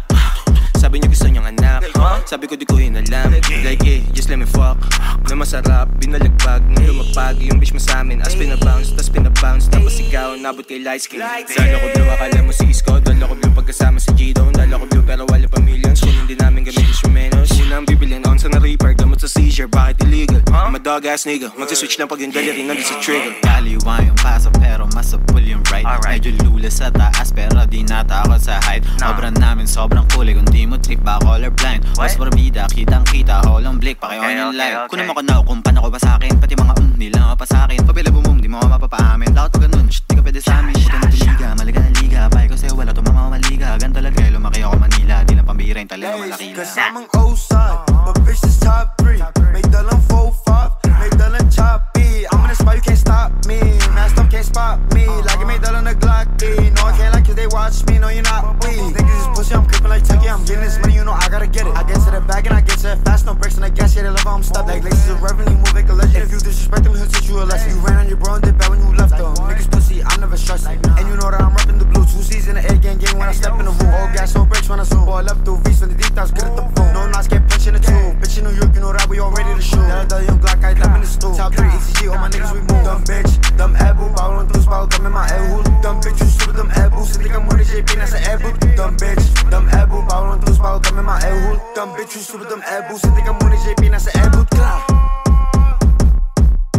Sabi niyo gusto niyang anak, sabi ko di ko hinalam. Like just let me fuck. Na masarap, binalagbag, na lumapag. Yung bitch mo sa amin, as pinabounce, tas pinabounce. Tapos ikaw, nabot kay light skin. Dala ko blue, akala mo si Isko. Dala ko blue pagkasama si G-Don. Dala ko blue pero wala pa millions. Kung hindi namin gamit instrumentos. Unang bibilin, on sa na-reaper. Gamot sa seizure, bakit illegal? I'm a dog ass nigga, magsiswitch lang pag yung dali rin nandun sa trigger. Kaliwa yung paso pero masapul yung right. Medyo lula sa taas pero di natakot sa height. Obra namin sobrang kulay, kung di mo trip ba colorblind. Was barbida, kitang kita, holong blick, paki-on yung live. Kung naman ko na kung paano ko ba sa'kin, pati mga nila pa sa'kin. Papila bumum, di mo ka mapapaamin. Lakot ko ganun, di ka pwede sa'min. Puto na tuliga, malaga na liga. Bahay ko sa'yo, wala to mamamaliga. Ganto talaga, lumaki ako Manila. Di lang pambira yung talaga malakila. Cause I'm an O-side, but bitch is top 3. May dalang 4-5, may dalang choppy. I'm in the spot, you can't stop me. Masked up, can't spot me. Like it may dalang na Glock D. No, I can't like cause they watch me, no you're not weak. Niggas is pussy, I'm creeping like Tucky. I'm getting this money, you know I gotta get it. I get to the bag and I get to it fast, no brakes and I guess, yeah, they love how I'm stuck. Like laces of revenue, move like a legend. If you disrespect them, he'll teach you a lesson. You ran on your bro and did bad when you left them. Niggas pussy, I'm never stressing. And you know that I'm repping the blue. 2 C's in the air, gang when I step in the room. All gas, no brakes when I zoom. Ball up through V's from the deep downs, good at the boom. No knots, get punched in the tube. Bitch in New York, you know that we all ready to shoot. That young Glock, I dumb in the stool. Top 3, ECG, all my niggas we move. Dumb bitch, dumb abu, power on through spot, dumb in my air hood. Dumb bitch, you stupid, dumb abu. So think I'm with the JP, that's an air boot. Dumb bitch, dumb abu, power on through spot, dumb in my air hood. Dumb bitch, you stupid, dumb abu. So think I'm with the JP, that's an air boot.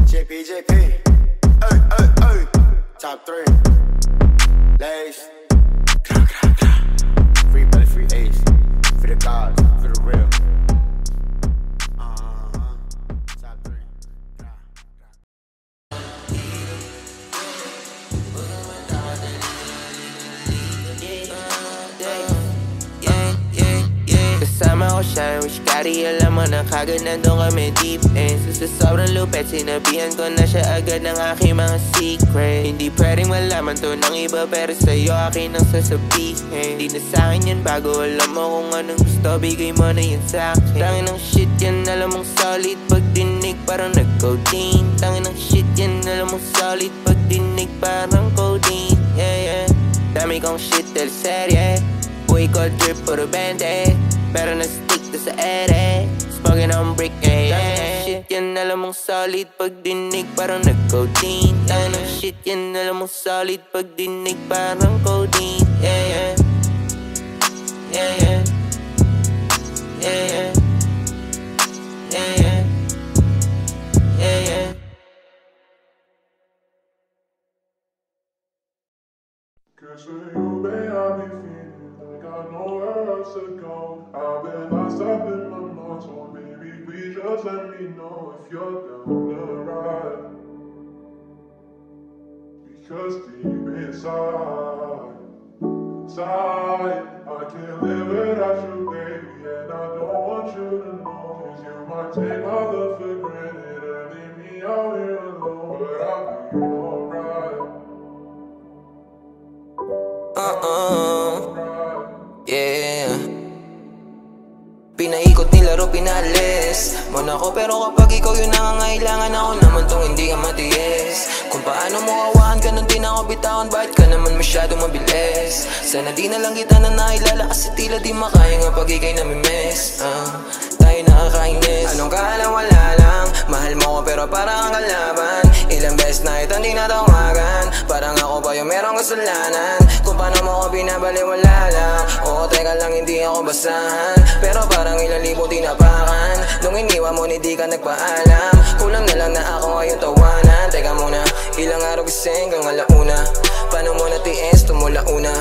JP, ay, top 3, Lace, free belly, free ace, for the gods, for the real. Top 3. Kasama ko siya, wish kari alam mo na kagad nandun kami deep end. Sa sobrang lupet, sinabihan ko na siya agad ng aking mga secret. Hindi pwedeng malaman to ng iba pero sa'yo akin ang sasabihin. Di na sa'kin yan bago alam mo kung anong gusto, bigay mo na yan sa'kin. Tangin ng shit yan, alam mong solid pag dinig parang nag-codeine. Tangin ng shit yan, alam mong solid pag dinig parang codeine. Yeah, dami kong shit del serye. Uy ko drip puro 20, pero na-stick to sa ere. Smoking on brick, shit yan, alam mong solid pag dinig parang nag-codeine. Tangin ng shit yan, alam mong solid pag dinig parang codeine. Yeah. Cause for you, babe, I be feeling like I know where else to go. I've been lost up in my mind, so baby, please just let me know if you're down to ride. Because deep inside, I can't live without you, baby, and I don't want you to know. Cause you might take my love for granted and leave me out here alone, but I'll be alright. Yeah. Pinaikot nilaro, pinalis mo na ako, pero kapag ikaw yung nangangailangan, ako naman tong hindi ka matiis. Kung paano mo awahan ka nung di na ako bitawan, bakit ka naman masyadong mabilis? Sana di na lang kita na nailala, kasi tila di makaya nga pag ikay namimiss. Tayo nakakainis. Anong kaalam, wala lang. Mahal mo ko pero parang ang kalaban. Ilang beses na ito hindi natawagan, parang ako pa yung merong kasalanan. Kung paano mo ko binabaliwala lang. Oo, teka lang, hindi ako basahan, pero parang ilang libo tinapakan. Nung iniwan mo, hindi ka nagpaalam. Kulang na lang na ako ngayon tawanan. Teka muna, ilang araw gising kang alauna. Paano mo natiis, tumula una.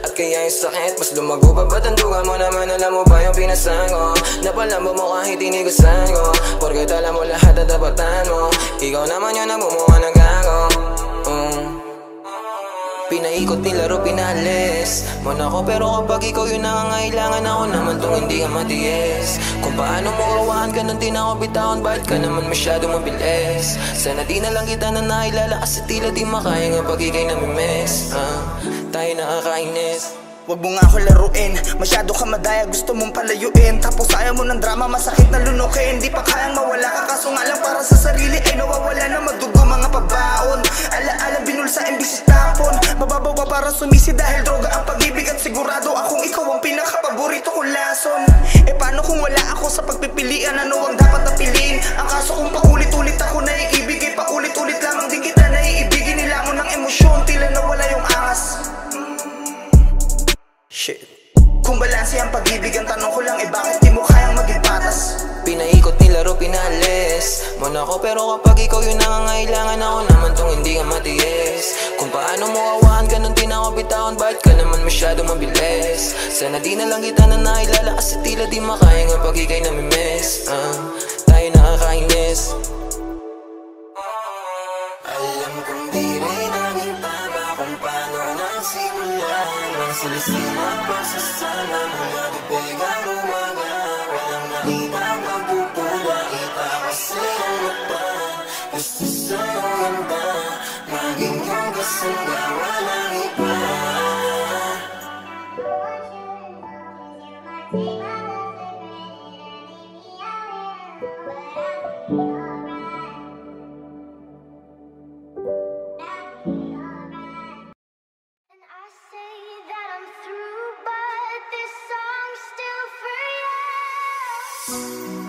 At kaya yung sakit, mas lumago pa. Ba't ang duga mo naman, alam mo ba yung pinasan ko? Napalamba mo kahit inigusan ko, porket alam mo lahat at tapatan mo. Ikaw naman yung nabumuha ng gago. Pinaikot nilaro, pinalis mo na ako, pero kapag ikaw yung nangangailangan, ako naman tong hindi ka matiis. Kung paano mo kawahan ka nung di na ako bitawan, bakit ka naman masyado mabilis? Sana di na lang kita na nailala, kasi tila di makaya nga pag ikay namimiss. Tayo nakakainis. Wag mo nga ako laruin, masyado ka madaya, gusto mong palayuin. Tapos ayaw mo ng drama, masakit na lunukin. Di pa kayang mawala ka, kaso nga lang para sa sarili ay nawawala na madugo mga pabaon. Alaala binulsa imbis tapon, mababaw pa para sumisi dahil droga ang pag-ibig. At sigurado akong ikaw ang pinakapaborito kong lason. E paano kung wala ako sa pagpipilian, ano ang dapat na piliin? Ang kaso kung paulit-ulit ako naiibig, paulit-ulit lamang din kita naiibigin. Nilamon ng emosyon, tila nawala yung angas. Shit. Kung balanse ang pag-ibig, ang tanong ko lang bakit di mo kayang maging patas? Pinaikot nilaro, pinalis mo na ako, pero kapag ikaw yung nangangailangan, ako naman tong hindi ka matiis. Kung paano mo kawahan ka nung di na ako bitawan, bakit ka naman masyado mabilis? Sana di na lang kita na nailala, kasi tila di makaya nga pag ikay namimiss. Tayo nakakainis. Alam kong di rin naging tama kung paano nagsimula. Silisina pa sa sana, mga bibig ang umaga. Walang nakita magpupula, kita kasi ang mata. Gusto sa'yo ganda, maging yung kasanda, walang iba.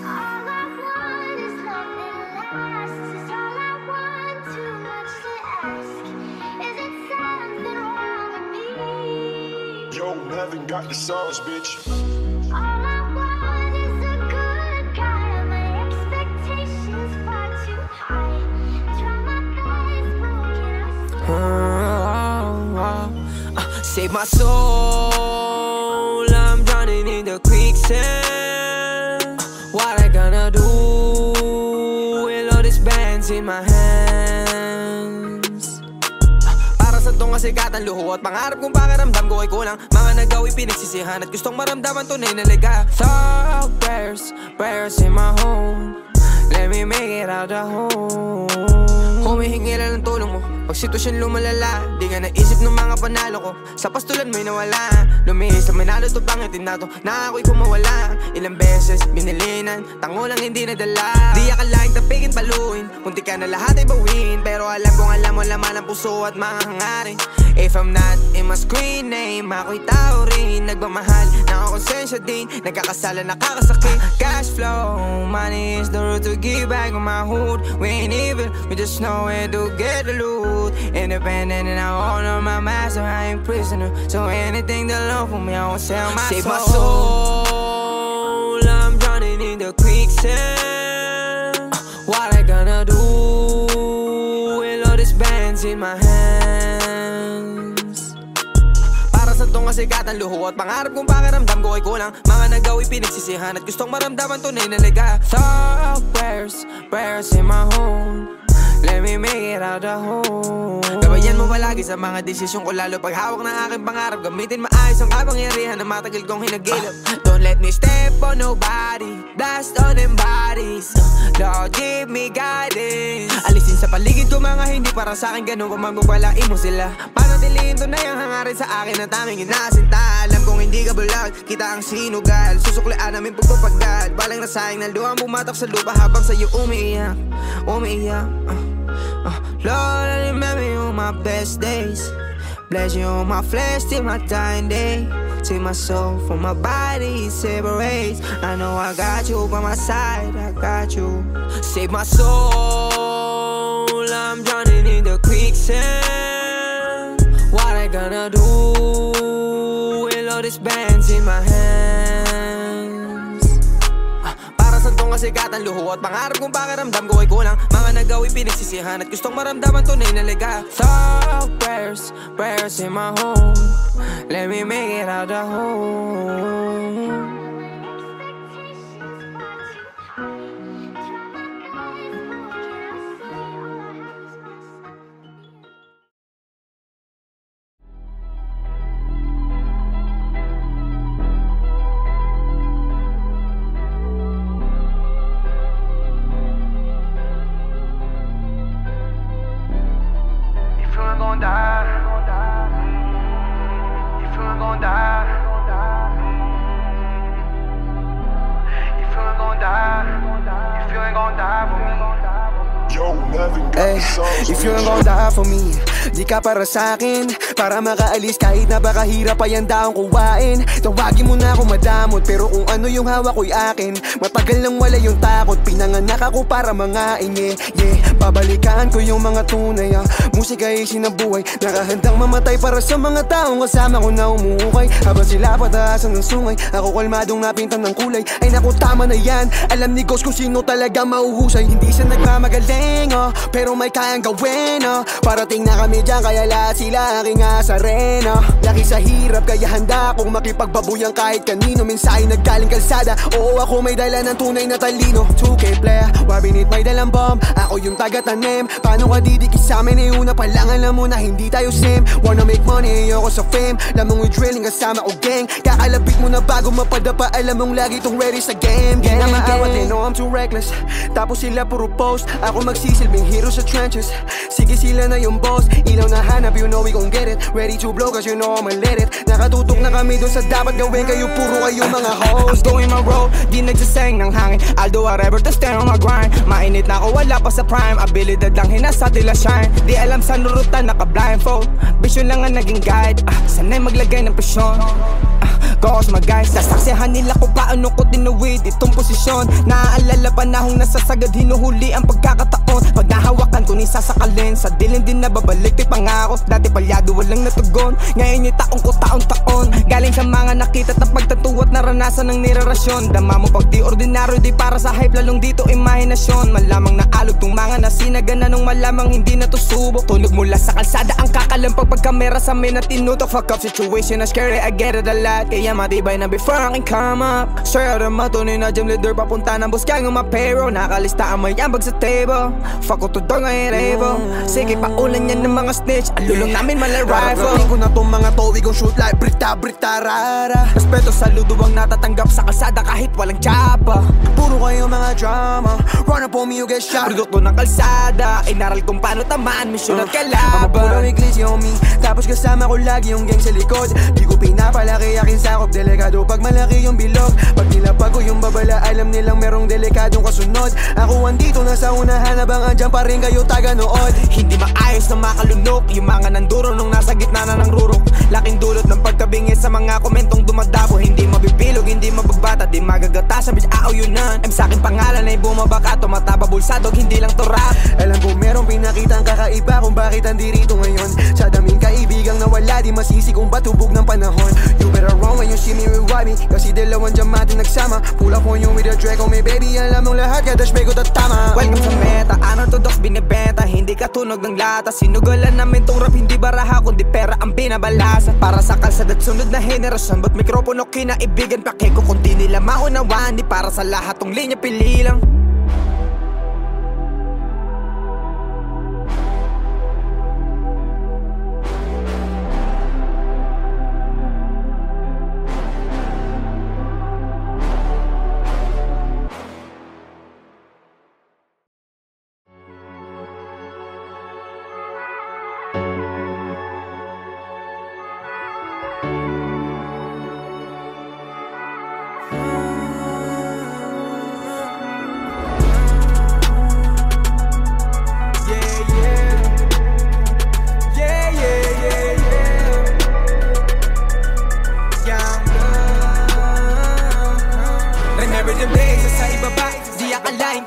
All I want is love that lasts. Is all I want, too much to ask? Is it something wrong with me? Yo, Melvin got the sauce, bitch. All I want is a good guy. My expectations far too high. Try my best, but can I save my soul, I'm drowning in the quicksand. What I gonna do with all these bands in my hands? Para sa tong kasikatan, luho at pangarap kong pakiramdam ko ay kulang. Mga nagawi pinagsisihan at gustong maramdaman tunay na ligaya. So prayers in my home, let me make it out the home. Humihingi lang ng tulong mo pag sitwasyon lumalala. Di ka naisip ng mga panalo ko, sa pastulan mo'y nawala. Lumihis sa manalo to pangitin na to, na ako'y kumawala. Ilang beses binilinan, tango lang hindi nadala. Di akalaing tapigin paluin, munti ka na lahat ay bawin. Pero alam kong alam mo laman ang puso at mga hangarin. If I'm not in my screen name, ako'y tao rin. Nagmamahal, nakakonsensya din, nagkakasala, nakakasakit. Cash flow, money is the root to give back on my hood. We ain't evil, we just know where to get the loot. Independent and I honor my master, I ain't prisoner. So anything that love for me, I won't sell my soul. Save my soul, I'm drowning in the quicksand. What I gonna do with all these bands in my hands? Para sa tong kasikatan, luho at pangarap kong pakiramdam ko ay kulang. Mga nagawi pinagsisihan at gustong maramdaman tunay na ligaya. So prayers in my home, let me make it out the home. Gabayan mo palagi sa mga desisyon ko, lalo pag hawak ng aking pangarap. Gamitin maayos ang kapangyarihan na matagal kong hinagilap. Don't let me step on nobody, blast on them bodies. Lord, give me guidance. Alisin sa paligid ko mga hindi para sa akin, ganun kung magbabalain mo sila. Panatilihin to na yung hangarin sa akin na taming inasinta. Alam kong hindi ka bulag, kita ang sinugal. Susuklian namin pagpapagad, balang nasayang na luhang bumatak sa lupa habang sa'yo umiiyak. Lord, I remember you on my best days. Bless you on my flesh till my dying day. Take my soul from my body, it separates. I know I got you by my side, I got you. Save my soul, I'm drowning in the quicksand. What I gonna do with all these bands in my hands? Para sa tong kasikatan, luho at pangarap kong pakiramdam ko ay kulang. Mga nagawi pinagsisihan at gustong maramdaman tunay na ligaya. So prayers in my home, let me make it out the home. gon' die, if you ain't gon' die, if you ain't gon' die, if you ain't gon' die for me. Ay, if you ain't gon' die for me, di ka para sa'kin. Para makaalis kahit napakahirap pa yan daong kuwain. Tawagin mo na ako madamot, pero kung ano yung hawak ko'y akin. Matagal nang wala yung takot, pinanganak ako para mangain. Yeah, babalikan ko yung mga tunay. Musika ay sinabuhay, nakahandang mamatay para sa mga taong kasama ko na umuukay. Habang sila pataasan ng sungay, ako kalmadong napintan ng kulay. Ay naku, tama na yan, alam ni Ghost kung sino talaga mauhusay. Hindi siya nagmamagaling, pero may kayang gawin, parating na kami dyan, kaya lahat sila aking asarena. Laki sa hirap, kaya handa akong makipagbabuyan kahit kanino. Mensahe naggaling kalsada, oo ako may dala ng tunay na talino. 2K player, wabinit may dalang bomb, ako yung taga-tanim. Paano ka didikit sa amin, eh una pa lang alam mo na hindi tayo same. Wanna make money, ayoko sa fame. Lamang with drilling kasama o gang. Kakalabit mo na bago mapadapa, alam mong lagi tong ready sa game. Di na maawat, they know I'm too reckless. Tapos sila puro post, ako magsisilbing hero sa trenches. Sige sila na yung boss, ilaw na hanap, you know we gon' get it. Ready to blow cause you know I'ma let it. Nakatutok na kami dun sa dapat gawin, kayo puro kayo mga hoes. I'm doing my role, di nagsasayang ng hangin. I'll do whatever to stay on my grind. Mainit na ako, wala pa sa prime. Abilidad lang hinasa tila shine. Di alam sa nurutan, naka-blindfold. Vision lang ang naging guide. Sanay maglagay ng presyon. Cause my guys, sasaksihan nila kung paano ko tinuwid itong posisyon. Naaalala panahong nasasagad, hinuhuli ang pagkakataon. Pag nahawakan ko ni sasakalin, sa dilin din nababalik, di pangako. Dati palyado walang natugon, ngayon yung taong ko taon-taon. Galing sa mga nakita at pagtatuwa at naranasan ng nirarasyon. Dama mo pag di ordinaryo, di para sa hype, lalong dito imahinasyon. Malamang naalog tong mga nasinagana nung malamang hindi na to subok. Tunog mula sa kalsada ang kakalampag pagkamera sa amin at tinutok. Fuck up situation na scary, I get it a lot. Kaya matibay na before I can come up. Sir, matunay na gym leader, papunta ng buskang yung mapero. Nakalista ang may ambag sa table. Fuck ko to dog ngayon rebo. Sige paulan yan ng mga snitch, alulong namin mala rifle. Gagawin ko na tong mga to, we gon' shoot like brita rara. Respeto sa ludo ang natatanggap sa kalsada kahit walang tsapa. Puro kayo mga drama, run up on me you get shot. Produkto ng kalsada, inaral kung paano tamaan, mission at kalaban. Ang puro iglesia on me, tapos kasama ko lagi yung gang sa likod. Di ko pinapalaki akin sakop, delikado pag malaki yung bilog. Pag nilapag ko yung babala, alam nilang merong delikadong kasunod. Ako andito na sa unahan, habang andyan pa rin kayo taga-nood. Hindi maayos na makalunok, yung mga nanduro nung nasa gitna na ng rurok. Laking dulot ng pagkabingit sa mga komentong dumadabo. Hindi mabibilog, hindi mabagbata, di magagata sa bitch auyunan. M sa'king pangalan ay bumabaka, tumataba bulsadog, hindi lang to rap. Alam ko merong pinakitang kakaiba kung bakit andirito ngayon. Sa daming kaibigang nawala, di masisi kung batubog ng panahon. You better run when you see me rewind me, kasi dalawang diamante nagsama. Pull up on you with a Draco, may baby, alam mong lahat, kada shpego tatama. Welcome sa meta, ano to docs binibenta, hindi katunog ng lata. Sinugalan namin tong rap, hindi baraha, kundi pera ang binabalasa. Para sa kalsada at sunod na henerasyon, ba't mikropono kinaibigan, pakeko kung di nila maunawaan. Di para sa lahat tong linya, pili lang.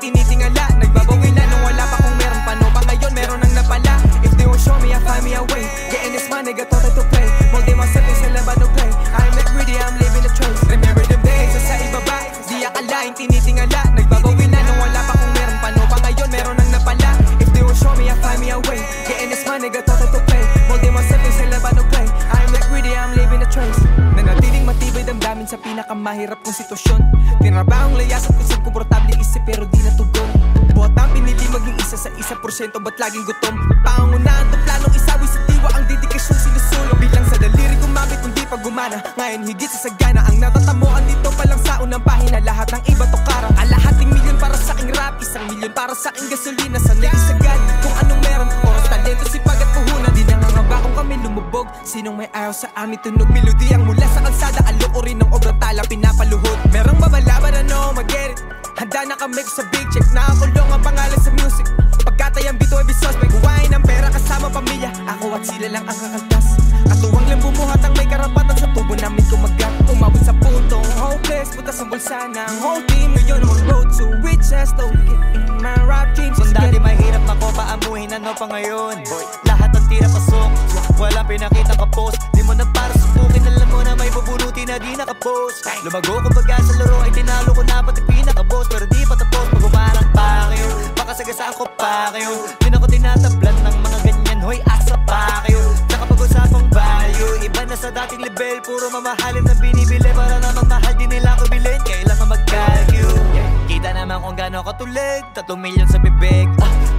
Tinitingala, nagbabawila nung wala pa kung meron pa. No pa ngayon, meron nang napala. If they will show me, I'll find me a way. Getting this money, got thought to play. Molding myself in sa laban of play. I'm not greedy, I'm living the trace. Remember the days, sa ibaba, di akalain, tinitingala. Nagbabawila nung wala pa kung meron pa. No pa ngayon, meron nang napala. If they will show me, I'll find me a way. Getting this money, got thought to play. Molding myself in sa laban of play. I'm not greedy, I'm living the trace. Nanatiling matibay damdamin sa pinakamahirap kong sitwasyon. Tinrabahong layas at kusang komportable isip pero di natugon. Buhat ang pinili maging isa sa 1%, ba't laging gutom? Pangunaan to planong isawi sa diwa, ang dedikasyon sinusulong. Bilang sa daliri gumamit kung di pa gumana, ngayon higit sa sagana. Ang natatamuan dito pa lang sa unang pahina, lahat ng iba to karang. Kalahating milyon para sa aking rap, 1 milyon para sa aking gasolina. Sanay isagad kung anong meron, oras, talento, sipag at puhunan. Di nangangamba may araw sa amin tunog melodiyang mula sa kalsada. Aloko rin ng obrang tala pinapaluhod. Merong babalaban ano mag-get it. Handa na kami sa big check. Nakakulong ang pangalan sa music. Pagkatayang bito ay bisos. May kuwain ng pera kasama pamilya. Ako at sila lang ang kakaltas. Katuwang lang bumuhat ang may karapatan sa tubo namin kumagat. Umabot sa puntong hopeless. Butas ang bulsa ng whole team. Ngayon ang road to riches. Don't get in my rap dreams. Kung dati mahirap ako paamuhin, ano pa ngayon? Lahat ng tira pasok, walang pinakita ka post. Di mo na para subukin, alam mo na may bubunuti na di nakapost. Lumago kumbaga sa laro ay tinalo ko na pati pinaka-boss. Pero di pa tapos pag umarang pa kayo. Baka sagasaan ko pa kayo. Di na ko tinatablan ng mga ganyan. Hoy, asa pa kayo. Tsaka pag-usapang value, iba na sa dating level. Puro mamahalin na binibili para namang mahal din nila ko bilhin. Kailangan mag-value. Kita naman kung gano'n katulig. 3 milyon sa bibig.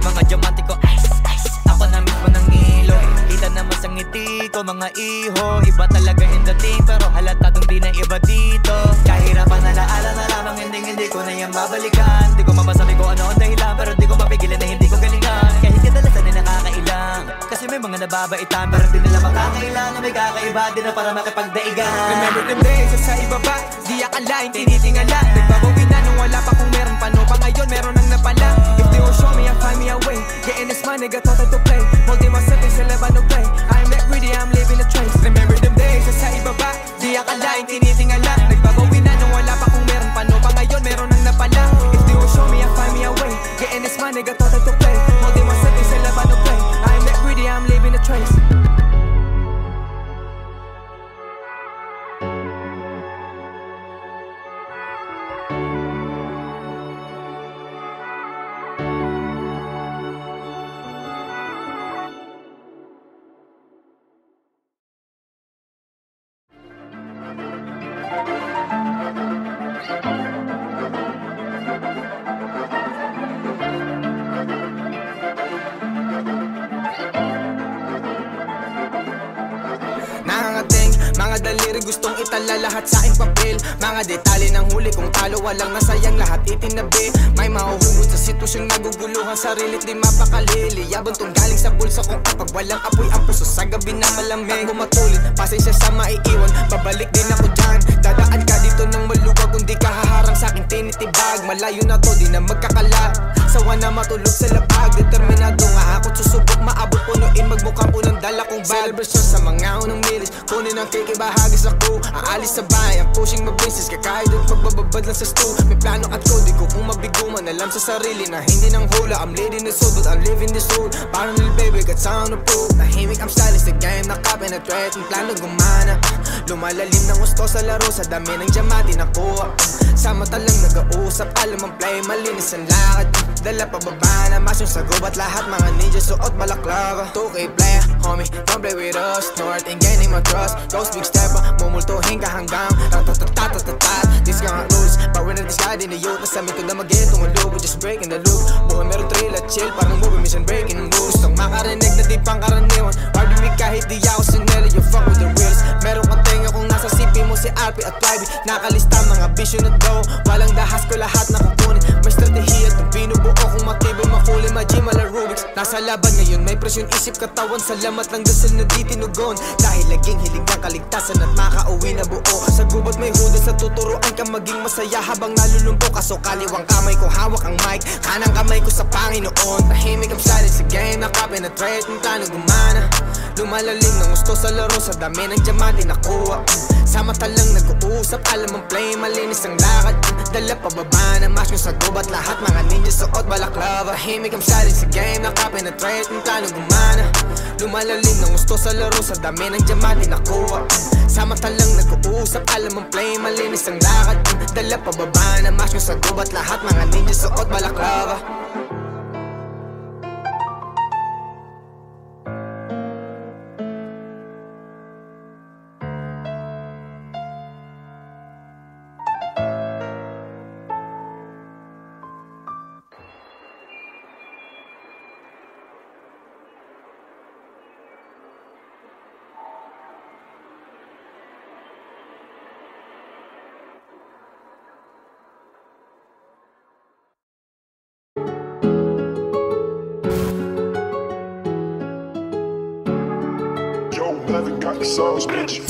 Mga diamante ko ice, ice. Ako na mismo ng ilo. Kita naman sa ngiti ko mga iho. Iba talaga yung dating pero halatadong di na iba dito. Kahirapan na laala na lamang hindi ko na yan babalikan. Di ko mapasabi ko ano ang dahilan pero di ko mapigilan na hindi ko galingan. Kahit kadalasan ay nakakailang kasi may mga nababaitan pero di nila makakailan na may kakaiba di na para makipagdaigan. Remember the days sa ibaba, di akalain tinitingala. Nagbabawi na nung wala pa kung meron pa no pa ngayon meron nang napala. If they will show me I'll find me a way. Getting this money got total to play. Holding myself in sila ba no play. I'm not greedy, I'm living a trace. Remember them days sa ibaba, di akalain tinitingala. Nagbabawi na nung wala pa kung meron pa no pa ngayon meron nang napala. If they will show me I'll find me a way. Getting this money got total to play. Holding myself in sila ba no play. I'm not greedy, I'm living a trace. Nangangating, mga daliri gustong itala lahat sa aking papel. Mga detalye ng huli kung talo walang nasayang lahat itinabi. May mahuhubod sa sitwasyong naguguluhan sarilit di mapakalili. Yabang tong galing sa bulsa kung kapag walang apoy ang puso sa gabi na malamig. Bago matulid, pasensya sa maiiwan, babalik din ako dyan. Dadaan ka dito ng maluwag kung di ka haharang sa aking tinitibag. Malayo na to, di na magkakala. Sawa na matulog sa labag. Determinado nga ako susubok maabot punuin magmukhang unang dala kong bag. Celebration sa mga unang milis. Kunin ang cake, ibahagi sa crew. Aalis sa bahay, ang pushing mabisis. Kakaidot, magbababad lang sa stew. May plano at code, di ko kung mabiguman. Alam sa sarili na hindi nang hula. I'm leading this soul, but I'm living this soul. Parang little baby, got sound of proof. Nahimik, I'm stylish, the game nakapenetrate. Ang plano gumana. Lumalalim ng gusto sa laro. Sa dami ng diamante nakuha. Sa mata lang nag-uusap. Alam ang play, malinis ang lakad. Dala pababa na mas yung sagubat. Lahat mga ninja suot balaklava. 2K player, homie, don't play with us. North and gaining my trust. Ghost big stepper, mumultuhin ka hanggang ratatatatatatat. These gang rules, power na discard in the youth. Nasamin ko na mag-get tumalub, we're just breaking the loop. Buhay meron thrill at chill, parang movie mission breaking the rules. Gustong makarinig na di pang karaniwan. Hard to kahit di ako sineli, you fuck with the reals. Meron kang tenga kung nasa CP mo si RP at YB. Nakalista mga vision at dough. Walang dahas ko lahat na kukunin. May strategiya at binubuo kung matibay makuli. Majima la Rubik's. Nasa laban ngayon may presyon isip katawan. Salamat lang dasal na di tinugon. Dahil laging hilig ang kaligtasan at makauwi na buo. Sa gubat may huda sa tuturuan ka maging masaya habang nalulumpo. Kaso kaliwang kamay ko hawak ang mic. Kanang kamay ko sa Panginoon. Tahimik ang silent sa game. Nakapenetrate ng plano gumana. Lumalalim ng gusto sa laro. Sa dami ng diamante nakuha. Sa mata lang nag-uusap. Alam ang play, malinis ang lakad. Dala pababa na mas yung sa gubat. Lahat mga ninja suot balaklava. Tahimik ang silent sa game. Nakapenetrate ng plano gumana. Lumalalim ng gusto sa laro. Sa dami ng diamante nakuha. Sa mata lang nag-uusap. Alam ang play, malinis ang lakad. Dala pababa na mas yung sa gubat. Lahat mga ninja suot balaklava. haven't got the sauce, bitch.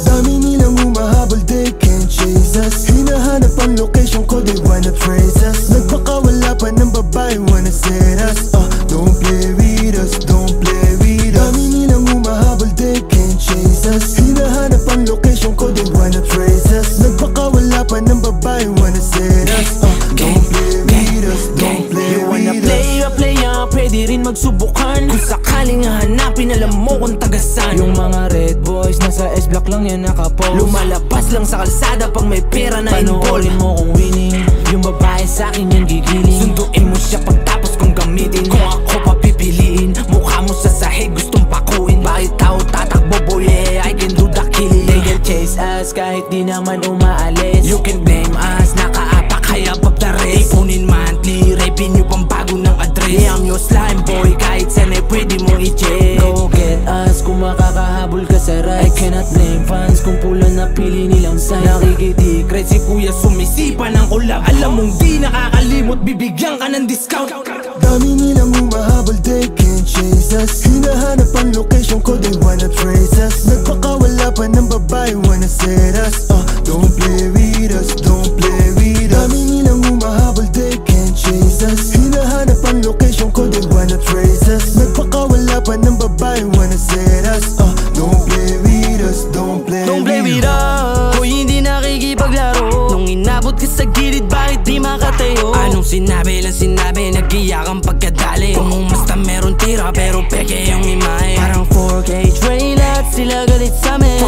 Dami nilang humahabol, they can't chase us. Hinahanap ang location ko, they wanna trace us. Nagpakawala pa ng babae, wanna set us. Don't play with us, don't play with us. Dami nilang humahabol, they can't chase us. Hinahanap ang location ko, they wanna trace us. Nagpakawala pa ng babae, wanna set us. Don't play with us, don't play You wanna with play us. a player, pwede rin magsubukan. Kung sakaling hahanapin, alam mo kung tagasan. Yung mga red boys, nasa S-block lang yan nakapost. Lumalabas lang sa kalsada pag may pera na involved. Panoorin mo kung winning, yung babae sa'kin yan gigiling. Sunduin mo siya pagtapos kong gamitin. Kung ako papipiliin, mukha mo sa sahig gustong pakuin. Bakit tao tatakbo boy, yeah, I can do the killing. They can chase us kahit di naman umaalis. You can blame us, nakaapak kaya pag the race. Ipunin monthly, revenue pang bago ng address. Yeah, I'm your slime boy, kahit saan ay pwede mo i-check. Go get us, kung makakahabol ka sa rice. I cannot blame fans kung pula na pili nilang sign. Nakikitikret si kuya sumisipa ng collab. Alam mong di nakakalimot, bibigyan ka ng discount. Dami nilang humahabol, they can't chase us. Hinahanap ang location ko, they wanna trace us. Nagpakawala pa ng babae, wanna set us. Don't play with us, don't play with us. Dami nilang humahabol, they can't chase us. Hinahanap ang location ko, they wanna trace us. Nagpakawala pa ng babae, wanna set us. Don't play with us, don't play with us. Kung hindi nakikipaglaro, nung inabot ka sa gilid, bakit di makatayo? Anong sinabi lang sinabi, nag-iyakan pagkadali. Kung umasta meron tira, pero peke yung imahe. Parang 4K trailer, sila galit sa'min.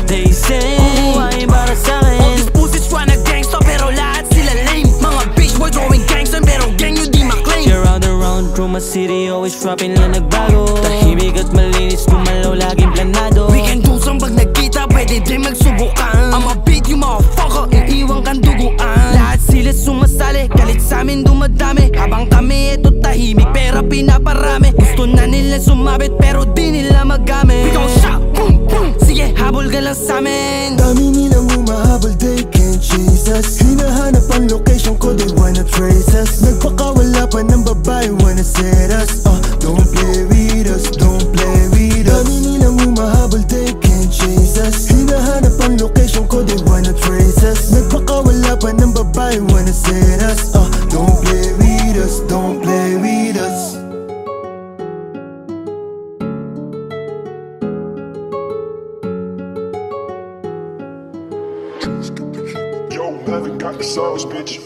They say, kumain para sa'kin. All these pussies tryna gangsta, pero lahat sila lame. Mga bitch boy drawing gangster, pero gang nyo di maklaim. You're out around through my city, always dropping lang nagbago. Tahimik at malinis, kumalaw laging planado. We can do some pag nagkita, pwede din magsubukan. I'ma beat you motherfucker, iiwan kang duguan. Lahat sila sumasali, galit sa'min dumadami. Habang kami eto tahimik, pera pinaparami. Gusto na nila sumabit, pero di nila magamit. We gon' shot, boom, boom, sige habol ka lang sa'min. Dami nilang humahabol, they can't chase us. Hinahanap ang location ko, they wanna trace us. Nagpakawala pa ng babae, wanna set us. Don't play with us, don't play with us. Dami nilang humahabol, they can't chase us. Hinahanap ang location ko, they wanna trace us. Nagpakawala pa ng babae, wanna set us. Don't play with us, don't play with us. Yo, haven't got the sauce, bitch.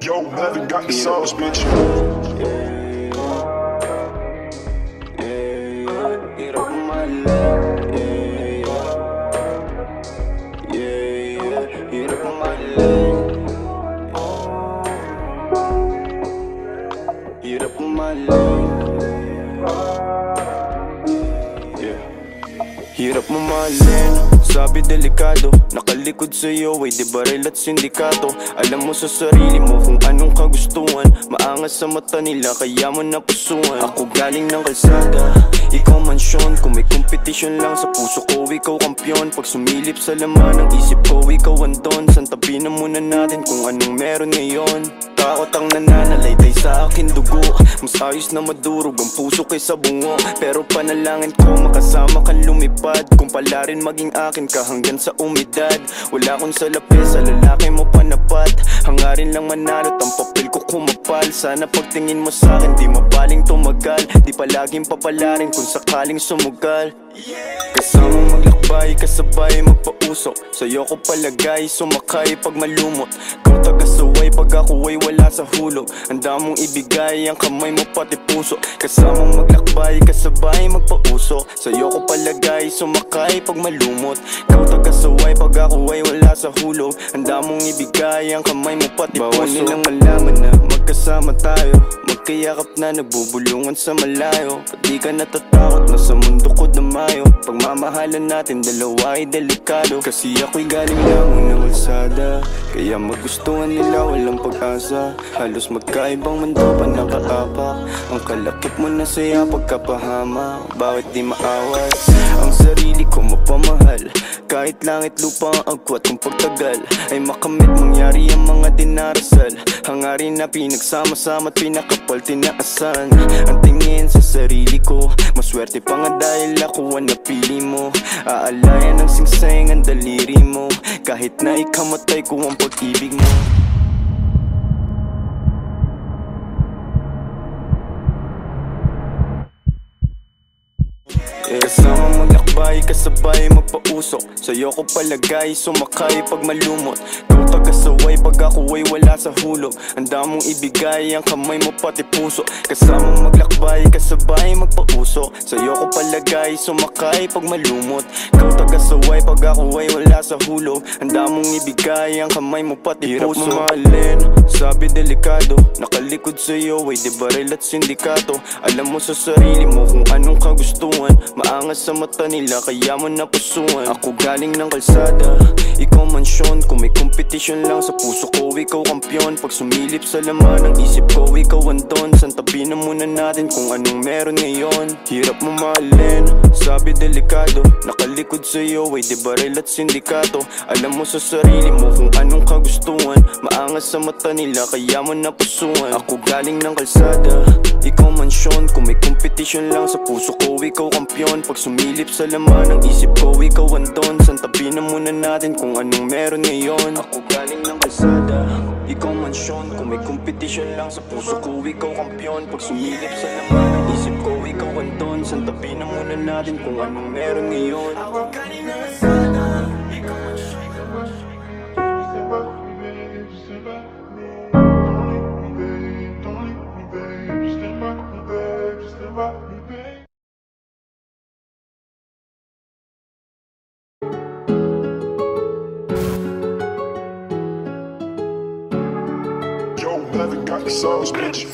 Yo, haven't got the sauce, bitch. Hirap mamahalin, sabi delikado. Nakalikod sa'yo ay di baril at sindikato. Alam mo sa sarili mo kung anong kagustuhan. Maangas sa mata nila kaya mo napusuan. Ako galing ng kalsada, ikaw mansyon. Kung may competition lang sa puso ko, ikaw kampyon. Pag sumilip sa laman ng isip ko, ikaw andon. Santabi na muna natin kung anong meron ngayon. Takot ang nananalaytay sa akin dugo. Mas ayos na madurog ang puso kaysa bungo. Pero panalangin ko makasama kang lumipad. Kung pala rin maging akin ka hanggang sa umidad. Wala akong salapi sa lalaki mo panapat. Hangarin lang manalo, ang papel ko kumapal. Sana pagtingin mo sa akin di mabaling tumagal. Di palaging papalarin kung sakaling sumugal. Kasama maglakbay, kasabay magpausok. Sa'yo ko palagay, sumakay pag malumot. taga-saway pag ako ay wala sa hulog. Handa mong ibigay ang kamay mo pati puso. Kasamang maglakbay, kasabay magpauso. Sa'yo ko palagay, sumakay pag malumot. Ikaw taga-saway pag ako ay wala sa hulog. Handa mong ibigay ang kamay mo pati puso. Bawal nilang malaman na magkasama tayo, magkayakap na nagbubulungan sa malayo. At di ka natatakot na sa mundo ko damayo. Pagmamahalan natin dalawa ay delikado. Kasi ako'y galing lamang ng kalsada, kaya magustuhan nila walang pag-asa. Halos magkaibang mundo pa nakaapak. Ang kalakip mo na saya pagkapahama. Bakit di maaway ang sarili ko mapamahal? Kahit langit lupa ang agwat kung pagtagal ay makamit mangyari ang mga dinarasal. Hangarin na pinagsama-sama at pinakapal tinaasan. Ang tingin sa sarili ko, maswerte pa nga dahil ako ang napili mo. Aalayan ng singseng ang daliri mo, kahit na ikamatay ko ang pag-ibig mo. Kasama maglakbay, kasabay magpausok. Sa'yo ko palagay, sumakay pag malumot. Ikaw taga-saway pag ako ay wala sa hulog. Handa mong ibigay ang kamay mo pati puso. Kasama maglakbay, kasabay magpausok. Sa'yo ko palagay, sumakay pag malumot. Ikaw taga-saway pag ako ay wala sa hulog. Handa mong ibigay ang kamay mo pati puso. Hirap mo mahalin, sabi delikado. Nakalikod sa'yo ay di baril at sindikato. Alam mo sa sarili mo kung anong kagustuhan. Maangas sa mata nila kaya mo napusuan. Ako galing ng kalsada, ikaw mansyon. Kung may kompetisyon lang sa puso ko, ikaw kampyon. Pag sumilip sa laman ng isip ko, ikaw andon. Santabi na muna natin kung anong meron ngayon. Hirap mo mahalin, sabi delikado. Nakalikod sa'yo ay di baril at sindikato. Alam mo sa sarili mo kung anong kagustuhan. Maangas sa mata nila kaya mo napusuan. Ako galing ng kalsada, ikaw mansyon. Kung may kompetisyon lang sa puso ko, ikaw kampyon. Pag sumilip sa laman ng isip ko, ikaw andon. Santabi na muna natin kung anong meron ngayon. Ako galing ng kalsada, ikaw mansyon. Kung may kompetisyon lang sa puso ko, ikaw kampyon. Pag sumilip sa laman ng isip ko, ikaw andon. Santabi na muna natin kung anong meron ngayon. Ako galing ng kalsada, ikaw mansyon. Got the sauce, bitch.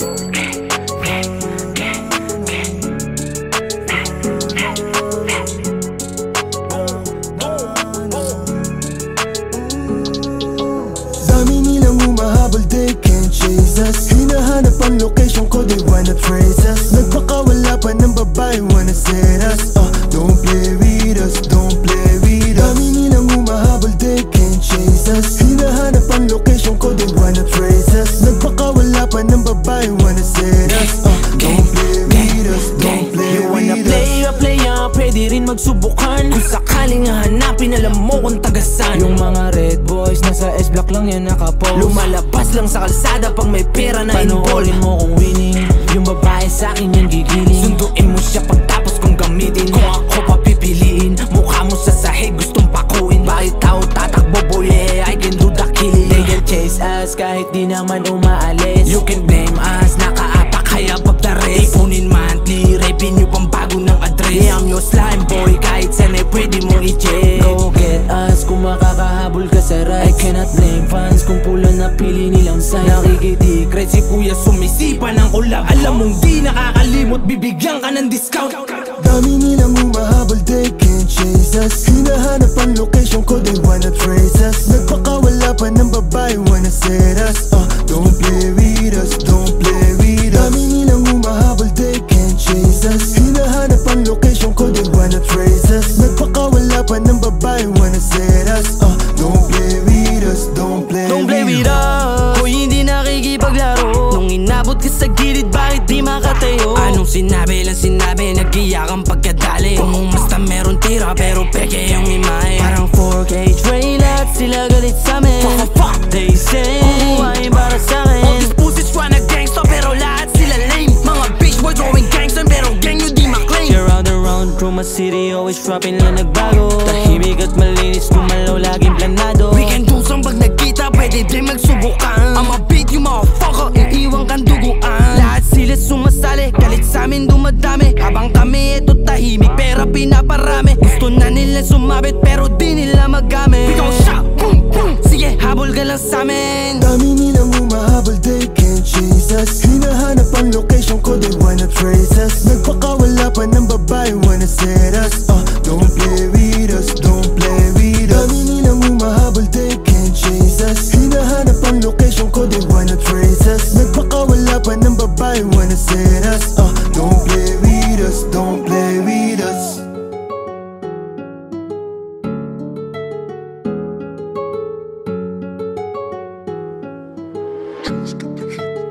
Dami nilang humahabol, they can't chase us. Hinahanap ang location ko, they wanna trace us. Nagpakawala pa ng babae, wanna set us. Don't play with us, don't play with us. Dami nilang humahabol, they can't chase us. Hinahanap ang location ko, they wanna trace us. Nagpakawala pa ng babae, wanna set us. Don't play with us, don't play You wanna with play a player, pwede rin magsubukan. Kung sakaling hahanapin, alam mo kung tagasan. Yung mga red boys, nasa S-block lang yan nakapost. Lumalabas lang sa kalsada pag may pera na involved. Panoorin mo kung winning, yung babae sa'kin yan gigiling. Sunduin mo siya pagtapos kong gamitin. Kung ako papipiliin, mukha mo sa sahig gustong pakuin. Bakit tao tatakbo boy, yeah, I can do the killing. They can chase us kahit di naman umaalis. You can blame us, nakaapak kaya pagtaris. Ipunin monthly, revenue pang bago ng address. Yeah, I'm your slime boy, kahit sanay pwede mong i-check. Go get us, kung makakahabol ka sa rice. I cannot blame fans kung pula na pili nilang sign. Nakikitikret si kuya sumisipa ng ulap. Alam mong di nakakalimot, bibigyan ka ng discount. Dami nilang humahabol, they can't chase us. Hinahanap ang location ko, they wanna trace us. Nagpakawala pa ng babae, wanna set us. Don't play with us, don't play with us. Dami nilang humahabol, they can't chase us. Hinahanap ang location ko, they wanna trace us. Nagpakawala pa ng babae, wanna set us. Don't play with us, don't play with us. Kung hindi nakikipaglaro, nung inabot ka sa gilid, bakit di makatayo? Anong sinabi lang sinabi, nag-iyakan pagkadali. Kung basta meron tira, pero peke yung imahe. Parang 4K trailer, sila galit sa'min. Fuck they say, kukuhain para sa'kin. All these pussies tryna gangsta, pero lahat sila lame. Mga bitch boys drawing gangsta, pero gang nyo di maklaim. You're round and round through my city, always dropping lang nagbago. Tahimik at malinis, kumalaw laging planado. We can do some pag nagkita, pwede din magsubukan. I'ma beat you motherfucker, iiwan kang duguan. Lahat sila sumasali, galit sa amin dumadami. Habang kami eto tahimik, pera pinaparami. Gusto na nila sumabit pero di nila magamit. We gon' shot, boom, boom. Sige, habol ka lang sa amin. Dami nilang humahabol, they can't chase us. Hinahanap ang location ko, they wanna trace us. Nagpakawala pa ng babae, wanna set us. Don't play with us, don't play with us. Dami nilang humahabol, they can't chase us. Hinahanap ang location ko, they wanna trace us. Nagpakawala pa ng babae, wanna set us. Don't play with us, don't play with us.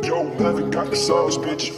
Yo, haven't got the sauce, bitch.